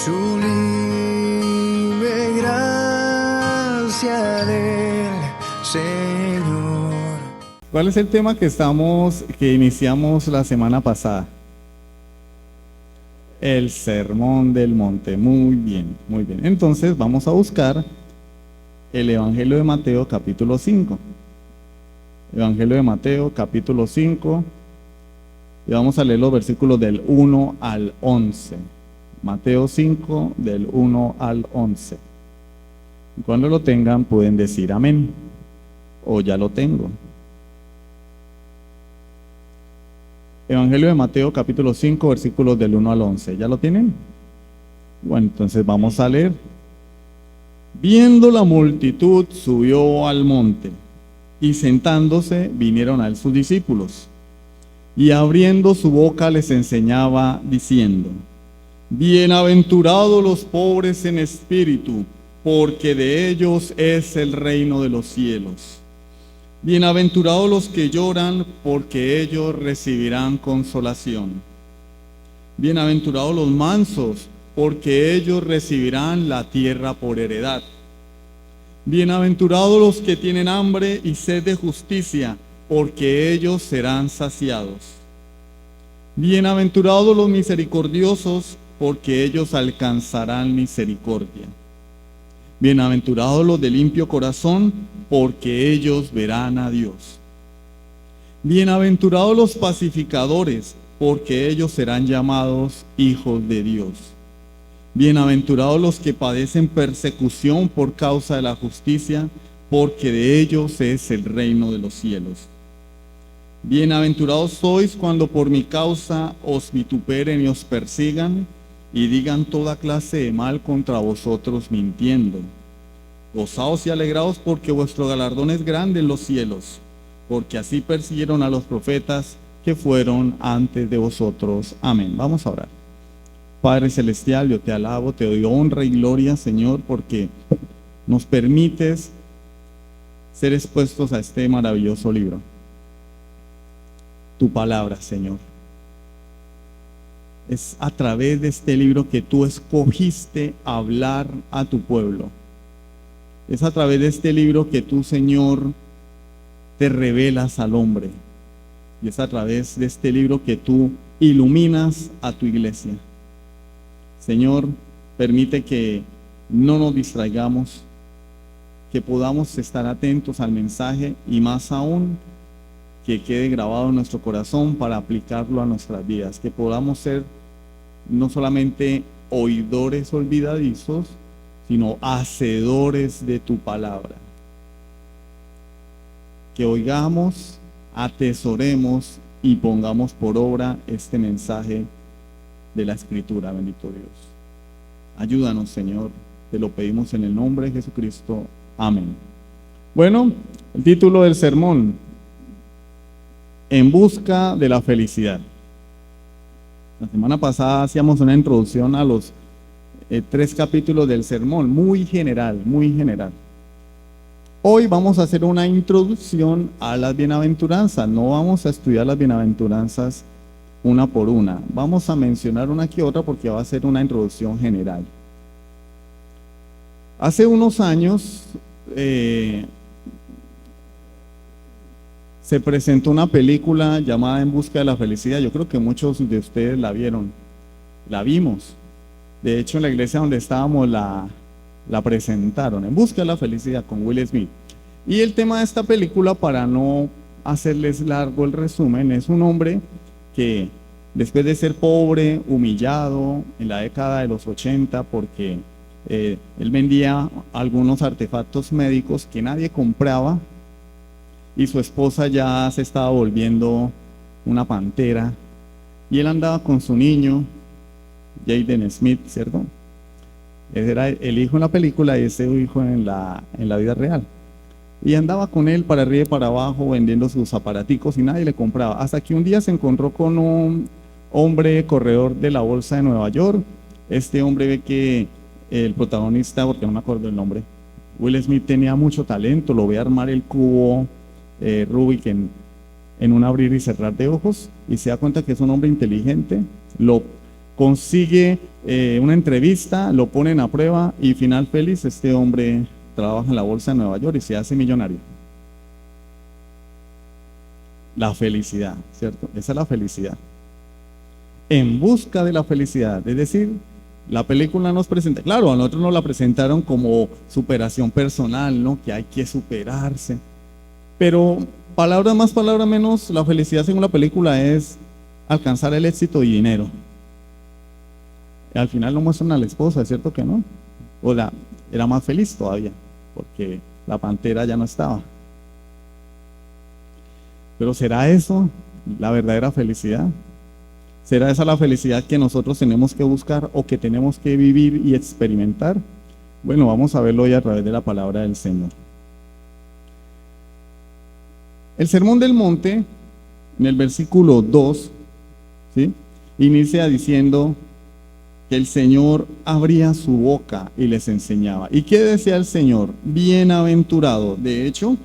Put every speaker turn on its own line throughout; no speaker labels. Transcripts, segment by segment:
Sublime gracia del Señor.
¿Cuál es el tema que iniciamos la semana pasada? El Sermón del Monte. Muy bien, muy bien. Entonces vamos a buscar el Evangelio de Mateo capítulo 5. Evangelio de Mateo capítulo 5. Y vamos a leer los versículos del 1 al 11. Mateo 5, del 1 al 11. Cuando lo tengan pueden decir amén. O ya lo tengo. Evangelio de Mateo capítulo 5, versículos del 1 al 11. ¿Ya lo tienen? Bueno, entonces vamos a leer. Viendo la multitud, subió al monte, y sentándose vinieron a él sus discípulos. Y abriendo su boca les enseñaba, diciendo: Bienaventurados los pobres en espíritu, porque de ellos es el reino de los cielos. Bienaventurados los que lloran, porque ellos recibirán consolación. Bienaventurados los mansos, porque ellos recibirán la tierra por heredad. Bienaventurados los que tienen hambre y sed de justicia, porque ellos serán saciados. Bienaventurados los misericordiosos, porque ellos alcanzarán misericordia. Bienaventurados los de limpio corazón, porque ellos verán a Dios. Bienaventurados los pacificadores, porque ellos serán llamados hijos de Dios. Bienaventurados los que padecen persecución por causa de la justicia, porque de ellos es el reino de los cielos. Bienaventurados sois cuando por mi causa os vituperen y os persigan, y digan toda clase de mal contra vosotros mintiendo. Gozaos y alegraos, porque vuestro galardón es grande en los cielos, porque así persiguieron a los profetas que fueron antes de vosotros. Amén. Vamos a orar. Padre Celestial, yo te alabo, te doy honra y gloria, Señor, porque nos permites ser expuestos a este maravilloso libro. Tu palabra, Señor. Es a través de este libro que tú escogiste hablar a tu pueblo. Es a través de este libro que tú, Señor, te revelas al hombre. Y es a través de este libro que tú iluminas a tu iglesia. Señor, permite que no nos distraigamos, que podamos estar atentos al mensaje y más aún que quede grabado en nuestro corazón para aplicarlo a nuestras vidas, que podamos ser no solamente oidores olvidadizos, sino hacedores de tu palabra. Que oigamos, atesoremos y pongamos por obra este mensaje de la Escritura, bendito Dios. Ayúdanos, Señor, te lo pedimos en el nombre de Jesucristo. Amén. Bueno, el título del sermón: En busca de la felicidad. La semana pasada hacíamos una introducción a los 3 capítulos del sermón, muy general, muy general. Hoy vamos a hacer una introducción a las bienaventuranzas. No vamos a estudiar las bienaventuranzas una por una. Vamos a mencionar una que otra porque va a ser una introducción general. Hace unos años se presentó una película llamada En busca de la felicidad. Yo creo que muchos de ustedes la vieron, la vimos. De hecho, en la iglesia donde estábamos la presentaron, En busca de la felicidad, con Will Smith. Y el tema de esta película, para no hacerles largo el resumen, es un hombre que después de ser pobre, humillado en la década de los 80, porque él vendía algunos artefactos médicos que nadie compraba, y su esposa ya se estaba volviendo una pantera, y él andaba con su niño, Jaden Smith, ¿cierto? Ese era el hijo en la película y ese hijo en la vida real. Y andaba con él para arriba y para abajo vendiendo sus aparaticos y nadie le compraba. Hasta que un día se encontró con un hombre corredor de la bolsa de Nueva York. Este hombre ve que el protagonista, porque no me acuerdo el nombre, Will Smith, tenía mucho talento, lo ve armar el cubo Rubik en un abrir y cerrar de ojos y se da cuenta que es un hombre inteligente. Lo consigue una entrevista, lo ponen a prueba y final feliz, este hombre trabaja en la bolsa de Nueva York y se hace millonario. La felicidad, ¿cierto? Esa es la felicidad. En busca de la felicidad, es decir, la película nos presenta, claro, a nosotros nos la presentaron como superación personal, ¿no? Que hay que superarse. Pero palabra más, palabra menos, la felicidad según la película es alcanzar el éxito y dinero. Y al final no muestran a la esposa, ¿es cierto que no? O era más feliz todavía, porque la pantera ya no estaba. Pero ¿será eso la verdadera felicidad? ¿Será esa la felicidad que nosotros tenemos que buscar o que tenemos que vivir y experimentar? Bueno, vamos a verlo hoy a través de la palabra del Señor. El Sermón del Monte, en el versículo 2, ¿sí?, inicia diciendo que el Señor abría su boca y les enseñaba. ¿Y qué decía el Señor? Bienaventurado. De hecho,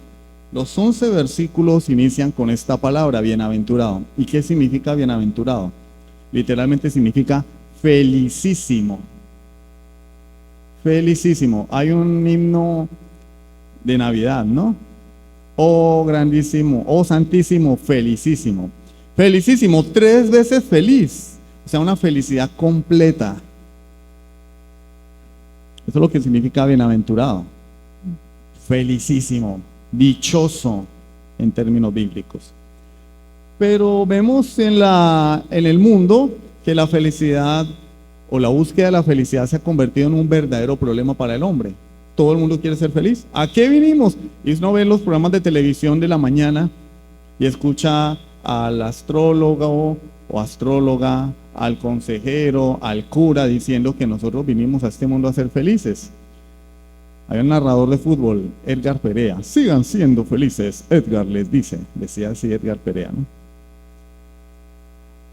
los 11 versículos inician con esta palabra, bienaventurado. ¿Y qué significa bienaventurado? Literalmente significa felicísimo. Felicísimo. Hay un himno de Navidad, ¿no? Oh grandísimo, oh santísimo, felicísimo. Felicísimo, 3 veces feliz. O sea, una felicidad completa. Eso es lo que significa bienaventurado. Felicísimo, dichoso en términos bíblicos. Pero vemos en el mundo que la felicidad o la búsqueda de la felicidad se ha convertido en un verdadero problema para el hombre. Todo el mundo quiere ser feliz. ¿A qué vinimos? Y uno ve los programas de televisión de la mañana y escucha al astrólogo o astróloga, al consejero, al cura diciendo que nosotros vinimos a este mundo a ser felices. Hay un narrador de fútbol, Edgar Perea. Sigan siendo felices, Edgar les dice. Decía así Edgar Perea, ¿no?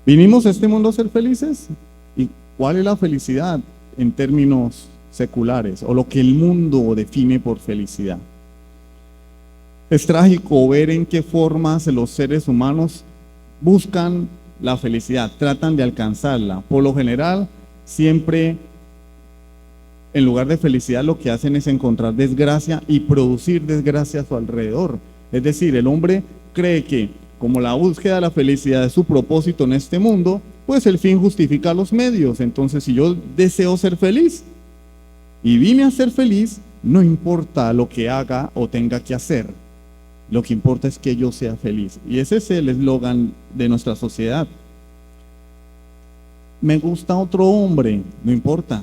¿Vinimos a este mundo a ser felices? ¿Y cuál es la felicidad en términos seculares o lo que el mundo define por felicidad? Es trágico ver en qué formas los seres humanos buscan la felicidad, tratan de alcanzarla. Por lo general, siempre en lugar de felicidad lo que hacen es encontrar desgracia y producir desgracia a su alrededor. Es decir, el hombre cree que como la búsqueda de la felicidad es su propósito en este mundo, pues el fin justifica los medios. Entonces, si yo deseo ser feliz y vine a ser feliz, no importa lo que haga o tenga que hacer. Lo que importa es que yo sea feliz. Y ese es el eslogan de nuestra sociedad. Me gusta otro hombre, no importa.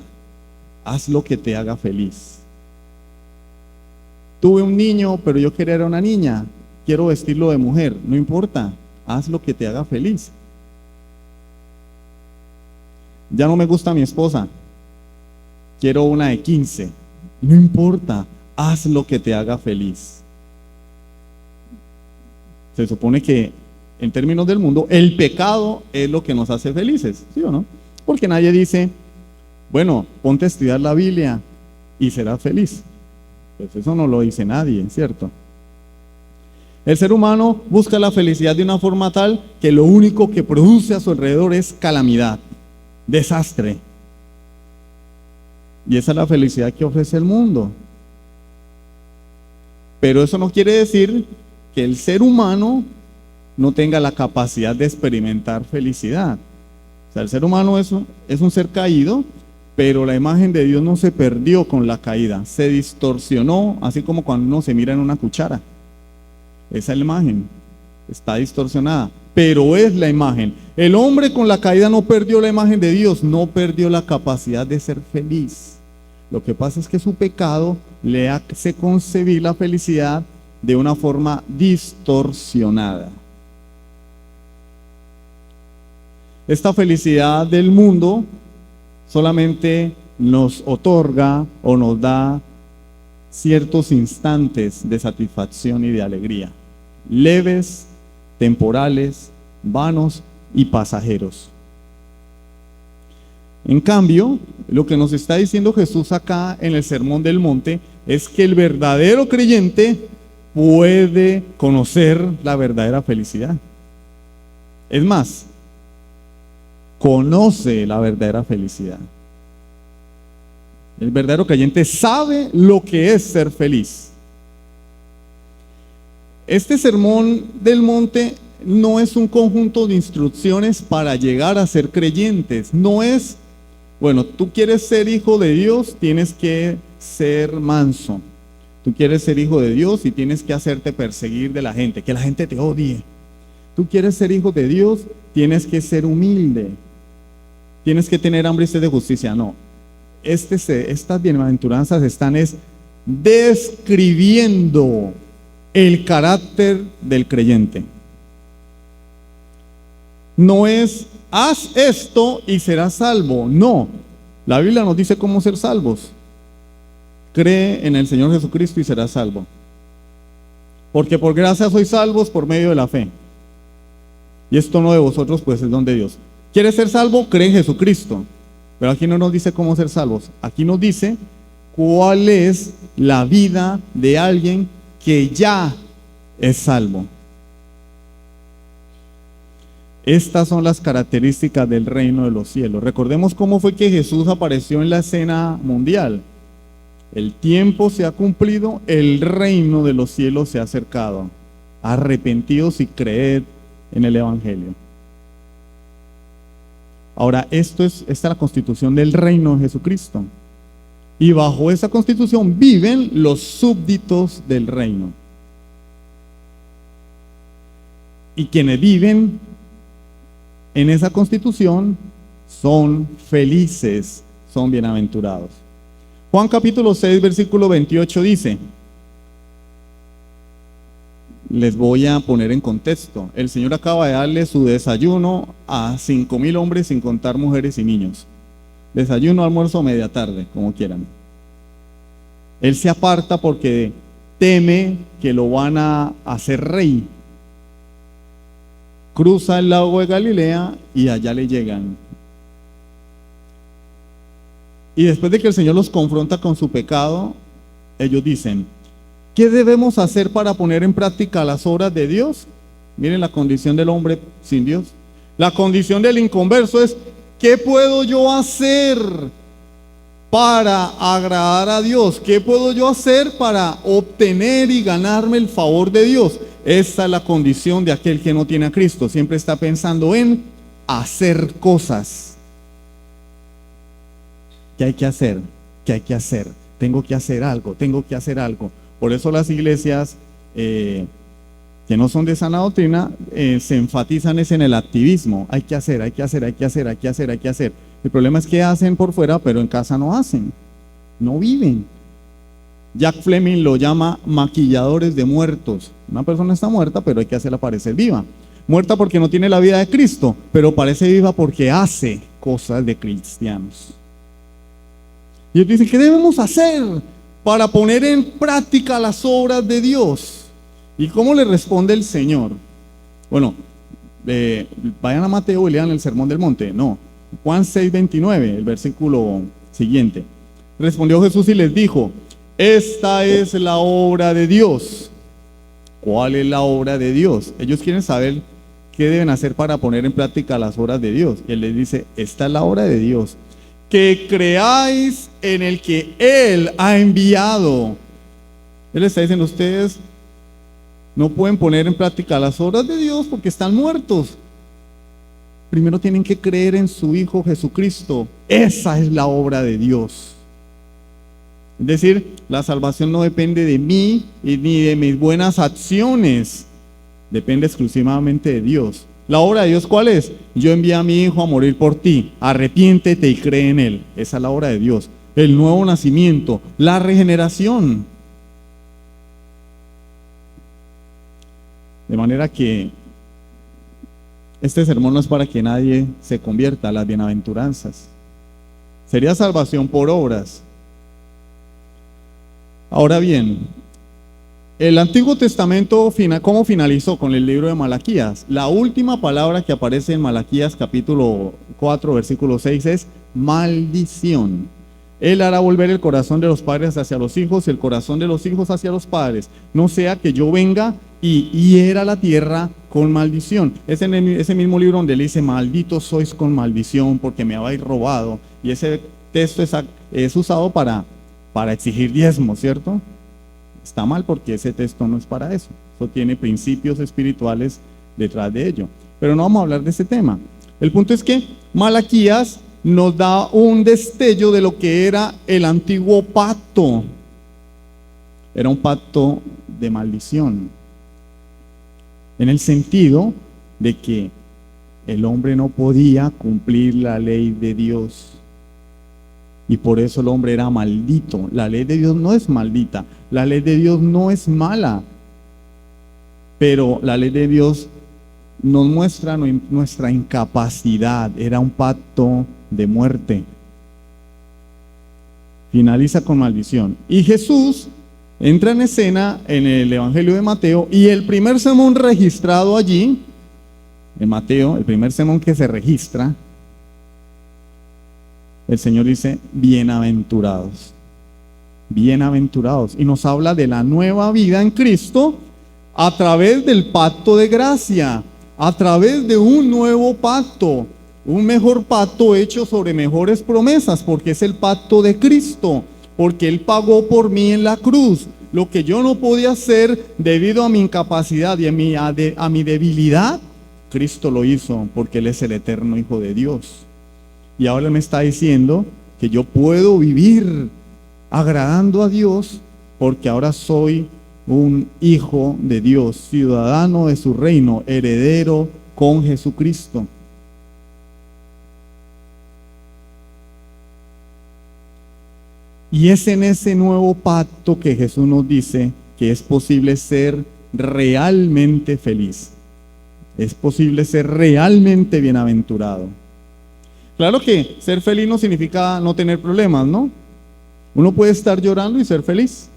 Haz lo que te haga feliz. Tuve un niño, pero yo quería era una niña. Quiero vestirlo de mujer, no importa. Haz lo que te haga feliz. Ya no me gusta mi esposa. Quiero una de 15. No importa. Haz lo que te haga feliz. Se supone que en términos del mundo, el pecado es lo que nos hace felices, ¿sí o no? Porque nadie dice, bueno, ponte a estudiar la Biblia y serás feliz. Pues eso no lo dice nadie, ¿cierto? El ser humano busca la felicidad de una forma tal que lo único que produce a su alrededor es calamidad, desastre. Y esa es la felicidad que ofrece el mundo. Pero eso no quiere decir que el ser humano no tenga la capacidad de experimentar felicidad. O sea, el ser humano es un ser caído, pero la imagen de Dios no se perdió con la caída, se distorsionó, así como cuando uno se mira en una cuchara. Esa imagen está distorsionada, pero es la imagen. El hombre con la caída no perdió la imagen de Dios, no perdió la capacidad de ser feliz. Lo que pasa es que su pecado le hace concebir la felicidad de una forma distorsionada. Esta felicidad del mundo solamente nos otorga o nos da ciertos instantes de satisfacción y de alegría, leves, temporales, vanos y pasajeros. En cambio, lo que nos está diciendo Jesús acá en el Sermón del Monte es que el verdadero creyente puede conocer la verdadera felicidad. Es más, conoce la verdadera felicidad. El verdadero creyente sabe lo que es ser feliz. Este sermón del monte no es un conjunto de instrucciones para llegar a ser creyentes. No es, bueno, tú quieres ser hijo de Dios, tienes que ser manso. Tú quieres ser hijo de Dios y tienes que hacerte perseguir de la gente, que la gente te odie. Tú quieres ser hijo de Dios, tienes que ser humilde. Tienes que tener hambre y sed de justicia. No. Estas bienaventuranzas están describiendo el carácter del creyente. No es, haz esto y serás salvo. No. La Biblia nos dice cómo ser salvos. Cree en el Señor Jesucristo y serás salvo. Porque por gracia sois salvos por medio de la fe. Y esto no de vosotros, pues es don de Dios. ¿Quieres ser salvo? Cree en Jesucristo. Pero aquí no nos dice cómo ser salvos. Aquí nos dice cuál es la vida de alguien que ya es salvo. Estas son las características del reino de los cielos. Recordemos cómo fue que Jesús apareció en la escena mundial. El tiempo se ha cumplido, el reino de los cielos se ha acercado. Arrepentidos y creed en el Evangelio. Ahora, esta es la constitución del reino de Jesucristo. Y bajo esa constitución viven los súbditos del reino. Y quienes viven en esa constitución son felices, son bienaventurados. Juan capítulo 6, versículo 28 dice, les voy a poner en contexto, el Señor acaba de darle su desayuno a 5,000 hombres sin contar mujeres y niños. Desayuno, almuerzo, media tarde, como quieran. Él se aparta porque teme que lo van a hacer rey. Cruza el lago de Galilea y allá le llegan. Y después de que el Señor los confronta con su pecado, ellos dicen, ¿qué debemos hacer para poner en práctica las obras de Dios? Miren la condición del hombre sin Dios. La condición del inconverso es, ¿qué puedo yo hacer para agradar a Dios? ¿Qué puedo yo hacer para obtener y ganarme el favor de Dios? Esta es la condición de aquel que no tiene a Cristo. Siempre está pensando en hacer cosas. ¿Qué hay que hacer? ¿Qué hay que hacer? Tengo que hacer algo, tengo que hacer algo. Por eso las iglesias que no son de sana doctrina se enfatizan en el activismo. Hay que hacer, hay que hacer, hay que hacer, hay que hacer, hay que hacer. El problema es que hacen por fuera, pero en casa no hacen, no viven. Jack Fleming lo llama maquilladores de muertos. Una persona está muerta, pero hay que hacerla parecer viva. Muerta porque no tiene la vida de Cristo, pero parece viva porque hace cosas de cristianos. Y ellos dicen, ¿qué debemos hacer para poner en práctica las obras de Dios? ¿Y cómo le responde el Señor? Bueno, vayan a Mateo y lean el Sermón del Monte. No, Juan 6:29, el versículo siguiente. Respondió Jesús y les dijo, esta es la obra de Dios. ¿Cuál es la obra de Dios? Ellos quieren saber qué deben hacer para poner en práctica las obras de Dios. Y Él les dice, esta es la obra de Dios, que creáis en el que Él ha enviado. Él está diciendo, ustedes no pueden poner en práctica las obras de Dios porque están muertos. Primero tienen que creer en su Hijo Jesucristo. Esa es la obra de Dios. Es decir, la salvación no depende de mí ni de mis buenas acciones. Depende exclusivamente de Dios. ¿La obra de Dios cuál es? Yo envié a mi Hijo a morir por ti. Arrepiéntete y cree en Él. Esa es la obra de Dios. El nuevo nacimiento, la regeneración. De manera que este sermón no es para que nadie se convierta a las bienaventuranzas. Sería salvación por obras. Ahora bien, el Antiguo Testamento, ¿cómo finalizó? Con el libro de Malaquías. La última palabra que aparece en Malaquías capítulo 4, versículo 6 es maldición. Él hará volver el corazón de los padres hacia los hijos, el corazón de los hijos hacia los padres. No sea que yo venga y hiera la tierra con maldición. Es en ese mismo libro donde le dice, malditos sois con maldición porque me habéis robado. Y ese texto es usado para exigir diezmo, ¿cierto? Está mal porque ese texto no es para eso. Eso tiene principios espirituales detrás de ello. Pero no vamos a hablar de ese tema. El punto es que Malaquías nos da un destello de lo que era el antiguo pacto. Era un pacto de maldición, en el sentido de que el hombre no podía cumplir la ley de Dios. Y por eso el hombre era maldito. La ley de Dios no es maldita. La ley de Dios no es mala. Pero la ley de Dios nos muestra nuestra incapacidad. Era un pacto de muerte. Finaliza con maldición. Y Jesús entra en escena en el Evangelio de Mateo, y el primer sermón registrado allí, en Mateo, el primer sermón que se registra, el Señor dice, bienaventurados, bienaventurados, y nos habla de la nueva vida en Cristo a través del pacto de gracia, a través de un nuevo pacto, un mejor pacto hecho sobre mejores promesas, porque es el pacto de Cristo, porque Él pagó por mí en la cruz. Lo que yo no podía hacer debido a mi incapacidad y a mi debilidad, Cristo lo hizo, porque Él es el eterno Hijo de Dios. Y ahora Él me está diciendo que yo puedo vivir agradando a Dios, porque ahora soy un hijo de Dios, ciudadano de su reino, heredero con Jesucristo. Y es en ese nuevo pacto que Jesús nos dice que es posible ser realmente feliz. Es posible ser realmente bienaventurado. Claro que ser feliz no significa no tener problemas, ¿no? Uno puede estar llorando y ser feliz.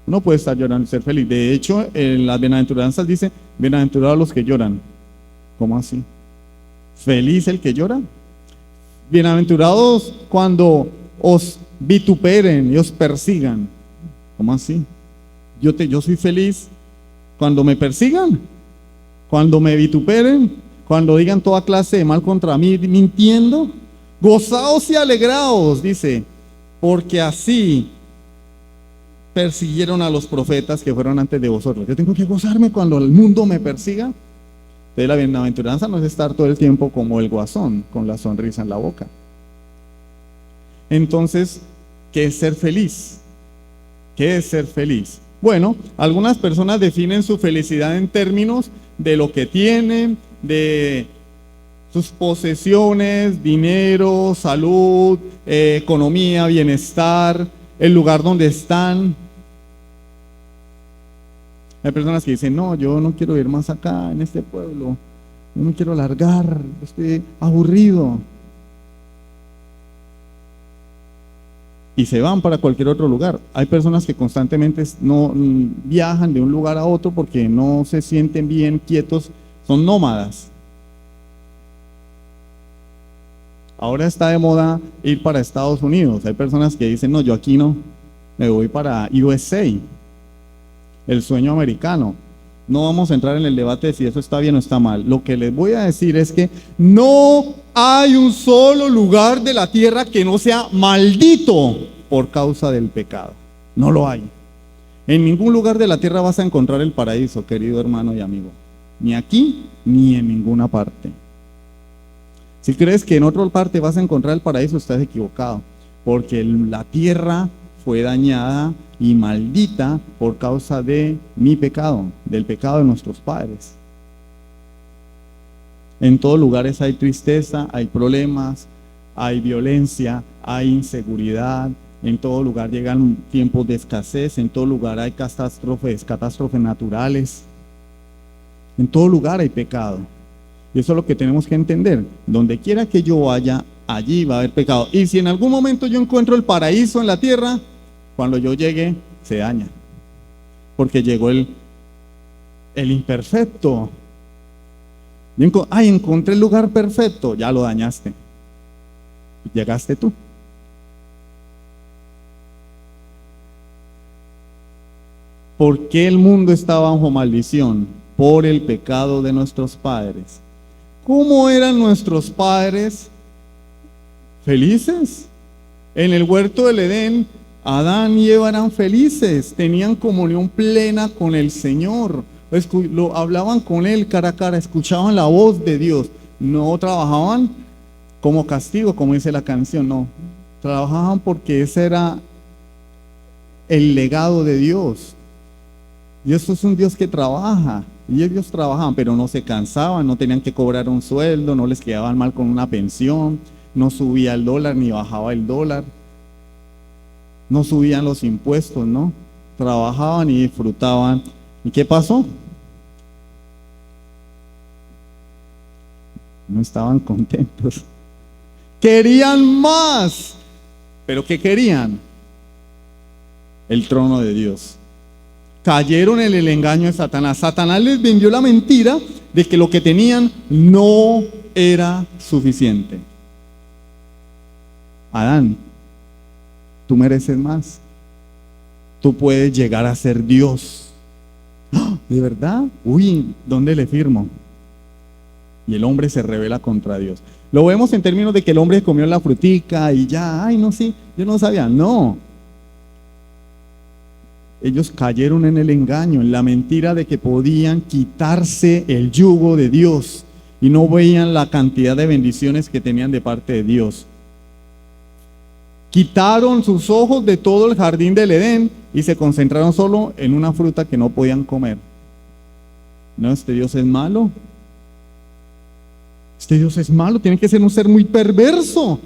Uno puede estar llorando y ser feliz. De hecho, en las bienaventuranzas dice, bienaventurados los que lloran. ¿Cómo así? ¿Feliz el que llora? Bienaventurados cuando os vituperen y os persigan. ¿Cómo así? Yo soy feliz cuando me persigan, cuando me vituperen, cuando digan toda clase de mal contra mí mintiendo. Gozaos y alegraos, dice, porque así persiguieron a los profetas que fueron antes de vosotros. Yo tengo que gozarme cuando el mundo me persiga. Entonces la bienaventuranza no es estar todo el tiempo como el guasón, con la sonrisa en la boca. Entonces, ¿qué es ser feliz? ¿Qué es ser feliz? Bueno, algunas personas definen su felicidad en términos de lo que tienen, de sus posesiones, dinero, salud, economía, bienestar, el lugar donde están. Hay personas que dicen, no, yo no quiero ir más acá, en este pueblo, yo no quiero largar, estoy aburrido. Y se van para cualquier otro lugar. Hay personas que constantemente no viajan de un lugar a otro porque no se sienten bien quietos, son nómadas. Ahora está de moda ir para Estados Unidos. Hay personas que dicen, no, yo aquí no, me voy para USA, el sueño americano. No vamos a entrar en el debate de si eso está bien o está mal. Lo que les voy a decir es que no hay un solo lugar de la tierra que no sea maldito por causa del pecado. No lo hay. En ningún lugar de la tierra vas a encontrar el paraíso, querido hermano y amigo. Ni aquí, ni en ninguna parte. Si crees que en otra parte vas a encontrar el paraíso, estás equivocado. Porque la tierra fue dañada y maldita por causa de mi pecado, del pecado de nuestros padres. En todos lugares hay tristeza, hay problemas, hay violencia, hay inseguridad. En todo lugar llegan tiempos de escasez, en todo lugar hay catástrofes naturales. En todo lugar hay pecado. Y eso es lo que tenemos que entender. Donde quiera que yo vaya, allí va a haber pecado. Y si en algún momento yo encuentro el paraíso en la tierra, cuando yo llegue, se daña. Porque llegó el imperfecto. Encontré el lugar perfecto, ya lo dañaste. Llegaste tú. ¿Por qué el mundo está bajo maldición? Por el pecado de nuestros padres. ¿Cómo eran nuestros padres? Felices. En el huerto del Edén, Adán y Eva eran felices, tenían comunión plena con el Señor, hablaban con Él cara a cara, escuchaban la voz de Dios, no trabajaban como castigo, como dice la canción, no, trabajaban porque ese era el legado de Dios. Dios es un Dios que trabaja, y ellos trabajaban, pero no se cansaban, no tenían que cobrar un sueldo, no les quedaban mal con una pensión, no subía el dólar ni bajaba el dólar, no subían los impuestos, ¿no? Trabajaban y disfrutaban. ¿Y qué pasó? No estaban contentos. Querían más. ¿Pero qué querían? El trono de Dios. Cayeron en el engaño de Satanás. Satanás les vendió la mentira de que lo que tenían no era suficiente. Adán, tú mereces más. Tú puedes llegar a ser Dios. ¡Ah! ¿De verdad? Uy, ¿dónde le firmo? Y el hombre se rebela contra Dios. Lo vemos en términos de que el hombre comió la frutica y ya, ay, no, sí, yo no sabía. No. Ellos cayeron en el engaño, en la mentira de que podían quitarse el yugo de Dios y no veían la cantidad de bendiciones que tenían de parte de Dios. Quitaron sus ojos de todo el jardín del Edén y se concentraron solo en una fruta que no podían comer. No, este Dios es malo. Este Dios es malo, tiene que ser un ser muy perverso. O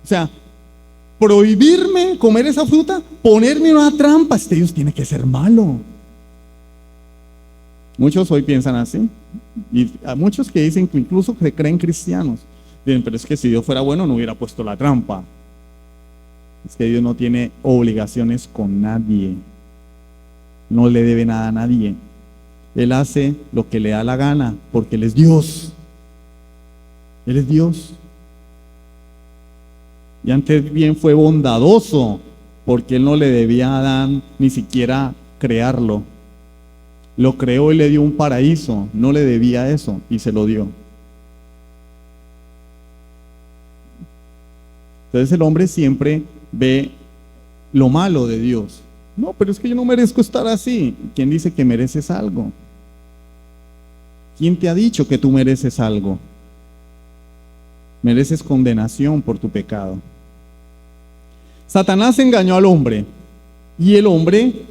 sea, prohibirme comer esa fruta, ponerme una trampa, este Dios tiene que ser malo. Muchos hoy piensan así. Y a muchos que dicen que incluso se creen cristianos. Dicen, pero es que si Dios fuera bueno no hubiera puesto la trampa. Es que Dios no tiene obligaciones con nadie. No le debe nada a nadie. Él hace lo que le da la gana porque Él es Dios. Él es Dios. Y antes bien fue bondadoso porque Él no le debía a Adán ni siquiera crearlo. Lo creó y le dio un paraíso. No le debía eso y se lo dio. Entonces el hombre siempre ve lo malo de Dios. No, pero es que yo no merezco estar así. ¿Quién dice que mereces algo? ¿Quién te ha dicho que tú mereces algo? Mereces condenación por tu pecado. Satanás engañó al hombre y el hombre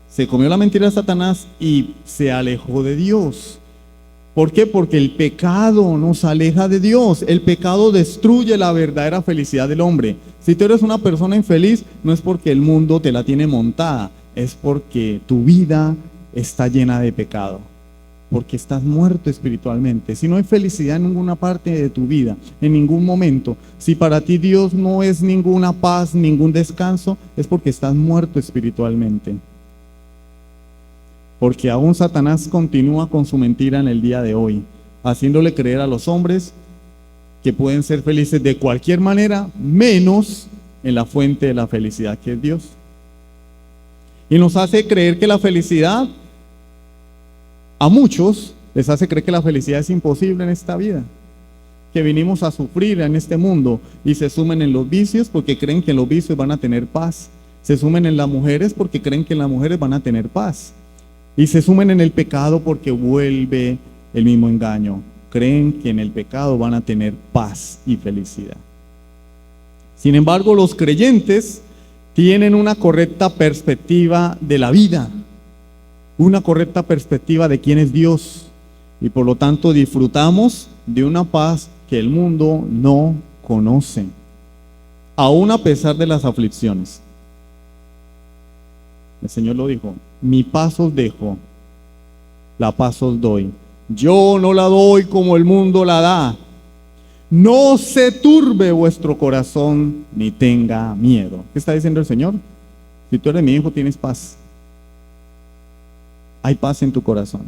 se comió la mentira de Satanás y se alejó de Dios. ¿Por qué? Porque el pecado nos aleja de Dios. El pecado destruye la verdadera felicidad del hombre. Si tú eres una persona infeliz, no es porque el mundo te la tiene montada, es porque tu vida está llena de pecado. Porque estás muerto espiritualmente. Si no hay felicidad en ninguna parte de tu vida, en ningún momento, si para ti Dios no es ninguna paz, ningún descanso, es porque estás muerto espiritualmente. Porque aún Satanás continúa con su mentira en el día de hoy, haciéndole creer a los hombres que pueden ser felices de cualquier manera, menos en la fuente de la felicidad que es Dios. Y nos hace creer que la felicidad, a muchos les hace creer que la felicidad es imposible en esta vida, que vinimos a sufrir en este mundo y se sumen en los vicios porque creen que en los vicios van a tener paz, se sumen en las mujeres porque creen que en las mujeres van a tener paz y se sumen en el pecado porque vuelve el mismo engaño, creen que en el pecado van a tener paz y felicidad. Sin embargo, los creyentes tienen una correcta perspectiva de la vida, una correcta perspectiva de quién es Dios y por lo tanto disfrutamos de una paz que el mundo no conoce, aún a pesar de las aflicciones. El Señor lo dijo: mi paz os dejo, la paz os doy. Yo no la doy como el mundo la da. No se turbe vuestro corazón ni tenga miedo. ¿Qué está diciendo el Señor? Si tú eres mi hijo, tienes paz. Hay paz en tu corazón.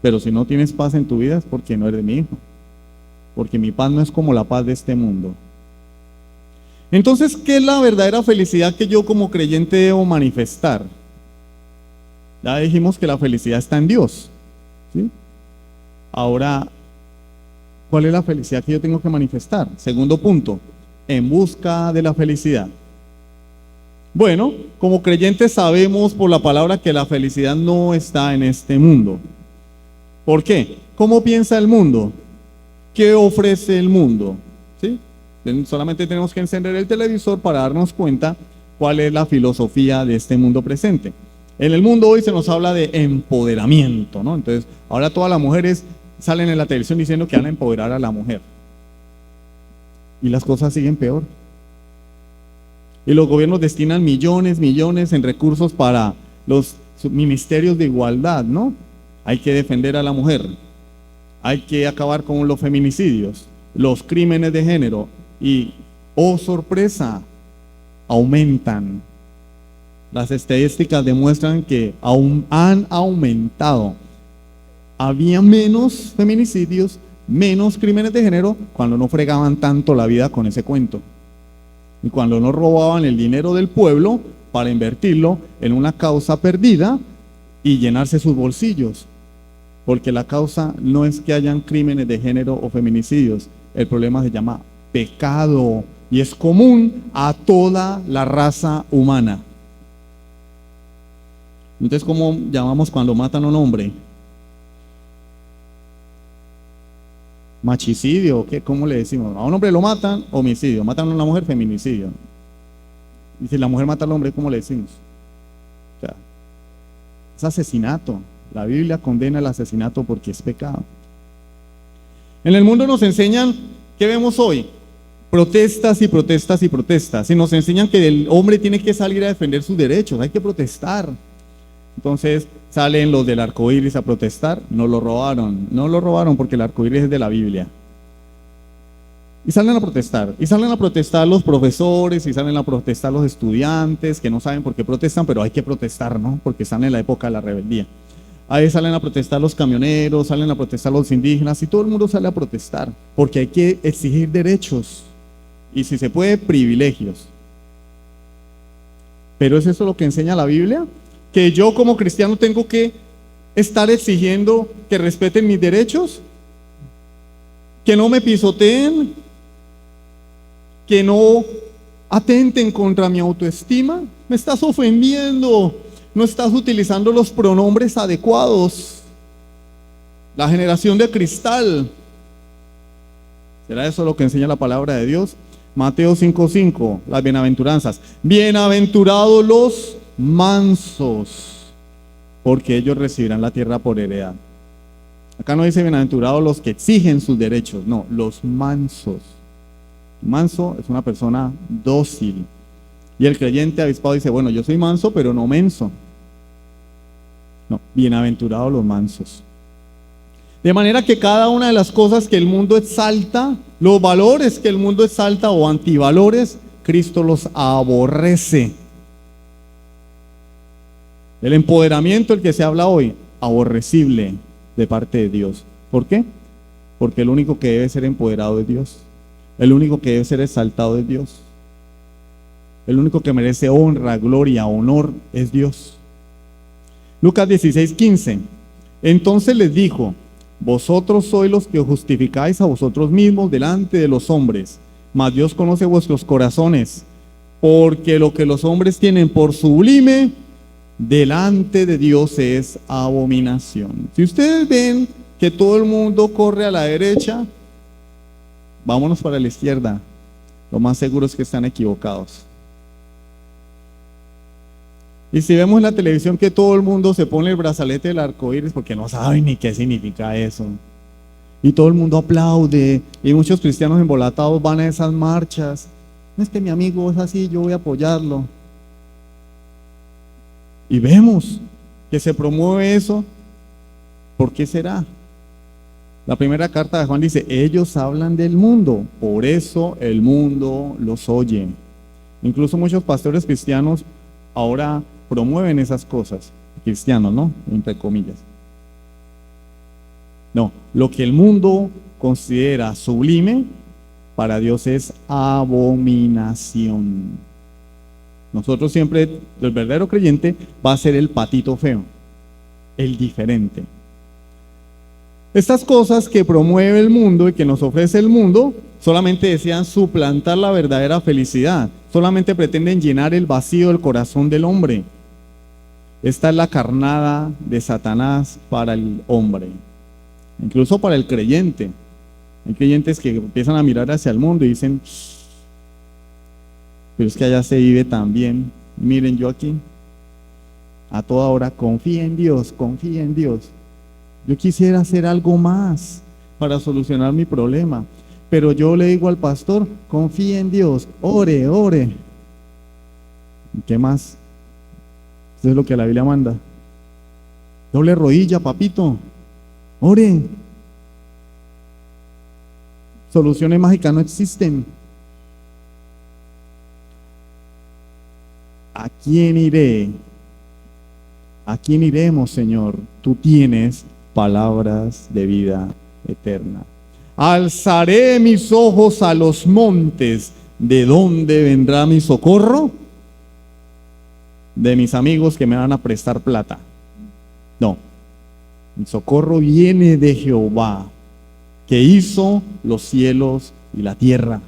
Pero si no tienes paz en tu vida es porque no eres mi hijo. Porque mi paz no es como la paz de este mundo. Entonces, ¿qué es la verdadera felicidad que yo como creyente debo manifestar? Ya dijimos que la felicidad está en Dios, ¿sí? Ahora, ¿cuál es la felicidad que yo tengo que manifestar? Segundo punto, en busca de la felicidad. Bueno, como creyentes sabemos por la palabra que la felicidad no está en este mundo. ¿Por qué? ¿Cómo piensa el mundo? ¿Qué ofrece el mundo? ¿Sí? Solamente tenemos que encender el televisor para darnos cuenta cuál es la filosofía de este mundo presente. En el mundo hoy se nos habla de empoderamiento, ¿no? Entonces, ahora todas las mujeres salen en la televisión diciendo que van a empoderar a la mujer. Y las cosas siguen peor. Y los gobiernos destinan millones en recursos para los ministerios de igualdad, ¿no? Hay que defender a la mujer. Hay que acabar con los feminicidios, los crímenes de género. Y, oh sorpresa, aumentan. Las estadísticas demuestran que aún han aumentado. Había menos feminicidios, menos crímenes de género cuando no fregaban tanto la vida con ese cuento. Y cuando no robaban el dinero del pueblo para invertirlo en una causa perdida y llenarse sus bolsillos. Porque la causa no es que hayan crímenes de género o feminicidios. El problema se llama pecado y es común a toda la raza humana. Entonces, ¿cómo llamamos cuando matan a un hombre? Machicidio, ¿qué? ¿Cómo le decimos? A un hombre lo matan, homicidio. Matan a una mujer, feminicidio. Y si la mujer mata al hombre, ¿cómo le decimos? O sea, es asesinato. La Biblia condena el asesinato porque es pecado. En el mundo nos enseñan, ¿qué vemos hoy? Protestas y protestas y protestas. Y nos enseñan que el hombre tiene que salir a defender sus derechos, hay que protestar. Entonces salen los del arco iris a protestar, no lo robaron porque el arco iris es de la Biblia. Y salen a protestar los profesores, y salen a protestar los estudiantes que no saben por qué protestan, pero hay que protestar, ¿no? Porque están en la época de la rebeldía. Ahí salen a protestar los camioneros, salen a protestar los indígenas, y todo el mundo sale a protestar, porque hay que exigir derechos, y si se puede, privilegios. ¿Pero es eso lo que enseña la Biblia? ¿Que yo como cristiano tengo que estar exigiendo que respeten mis derechos? ¿Que no me pisoteen? ¿Que no atenten contra mi autoestima? Me estás ofendiendo, no estás utilizando los pronombres adecuados. La generación de cristal. ¿Será eso lo que enseña la palabra de Dios? Mateo 5:5, las bienaventuranzas. Bienaventurados los mansos, porque ellos recibirán la tierra por heredad. Acá no dice bienaventurados los que exigen sus derechos, no, los mansos. Manso es una persona dócil. Y el creyente avispado dice, bueno, yo soy manso, pero no menso. No, bienaventurados los mansos. De manera que cada una de las cosas que el mundo exalta, los valores que el mundo exalta o antivalores, Cristo los aborrece. El empoderamiento, el que se habla hoy, aborrecible de parte de Dios. ¿Por qué? Porque el único que debe ser empoderado es Dios. El único que debe ser exaltado es Dios. El único que merece honra, gloria, honor es Dios. Lucas 16:15. Entonces les dijo, vosotros sois los que os justificáis a vosotros mismos delante de los hombres, mas Dios conoce vuestros corazones, porque lo que los hombres tienen por sublime, delante de Dios es abominación. Si ustedes ven que todo el mundo corre a la derecha, vámonos para la izquierda. Lo más seguro es que están equivocados. Y si vemos en la televisión que todo el mundo se pone el brazalete del arco iris porque no saben ni qué significa eso, y todo el mundo aplaude, y muchos cristianos embolatados van a esas marchas, no es que mi amigo es así, yo voy a apoyarlo. Y vemos que se promueve eso. ¿Por qué será? La primera carta de Juan dice, ellos hablan del mundo, por eso el mundo los oye. Incluso muchos pastores cristianos ahora promueven esas cosas, cristianos, ¿no? Entre comillas. No, lo que el mundo considera sublime, para Dios es abominación. Nosotros siempre, el verdadero creyente va a ser el patito feo, el diferente. Estas cosas que promueve el mundo y que nos ofrece el mundo solamente desean suplantar la verdadera felicidad, solamente pretenden llenar el vacío del corazón del hombre. Esta es la carnada de Satanás para el hombre, incluso para el creyente. Hay creyentes que empiezan a mirar hacia el mundo y dicen, pero es que allá se vive tan bien. Miren, yo aquí, a toda hora, confía en Dios, confía en Dios. Yo quisiera hacer algo más para solucionar mi problema, pero yo le digo al pastor, confía en Dios, ore, ore. ¿Y qué más? Eso es lo que la Biblia manda. Doble rodilla, papito, ore. Soluciones mágicas no existen. ¿A quién iré? ¿A quién iremos, Señor? Tú tienes palabras de vida eterna. Alzaré mis ojos a los montes. ¿De dónde vendrá mi socorro? De mis amigos que me van a prestar plata. No. Mi socorro viene de Jehová, que hizo los cielos y la tierra.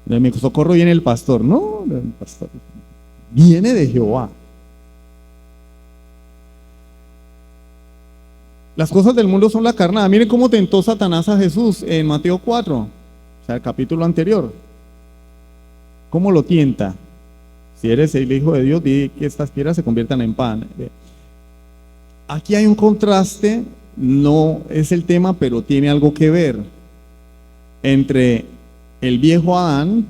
De mi socorro viene el pastor. No, el pastor viene de Jehová. Las cosas del mundo son la carnada. Miren cómo tentó Satanás a Jesús en Mateo 4, o sea, el capítulo anterior. ¿Cómo lo tienta? Si eres el Hijo de Dios, di que estas piedras se conviertan en pan. Aquí hay un contraste, no es el tema, pero tiene algo que ver entre el viejo Adán,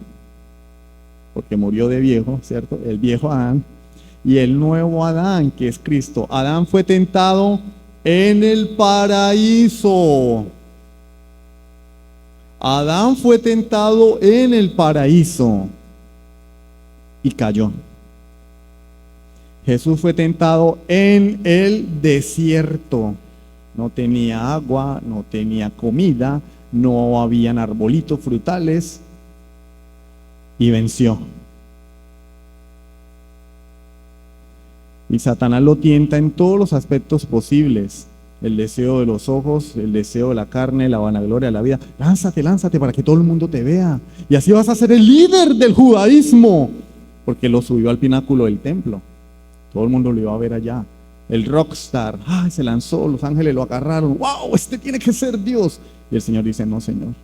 porque murió de viejo, ¿cierto? El viejo Adán, y el nuevo Adán, que es Cristo. Adán fue tentado en el paraíso. Adán fue tentado en el paraíso y cayó. Jesús fue tentado en el desierto. No tenía agua, no tenía comida, no habían arbolitos frutales y venció. Y Satanás lo tienta en todos los aspectos posibles. El deseo de los ojos, el deseo de la carne, la vanagloria de la vida. Lánzate, lánzate para que todo el mundo te vea. Y así vas a ser el líder del judaísmo. Porque lo subió al pináculo del templo. Todo el mundo lo iba a ver allá. El rockstar, se lanzó, los ángeles lo agarraron. ¡Wow! Este tiene que ser Dios. Y el Señor dice, no, Señor,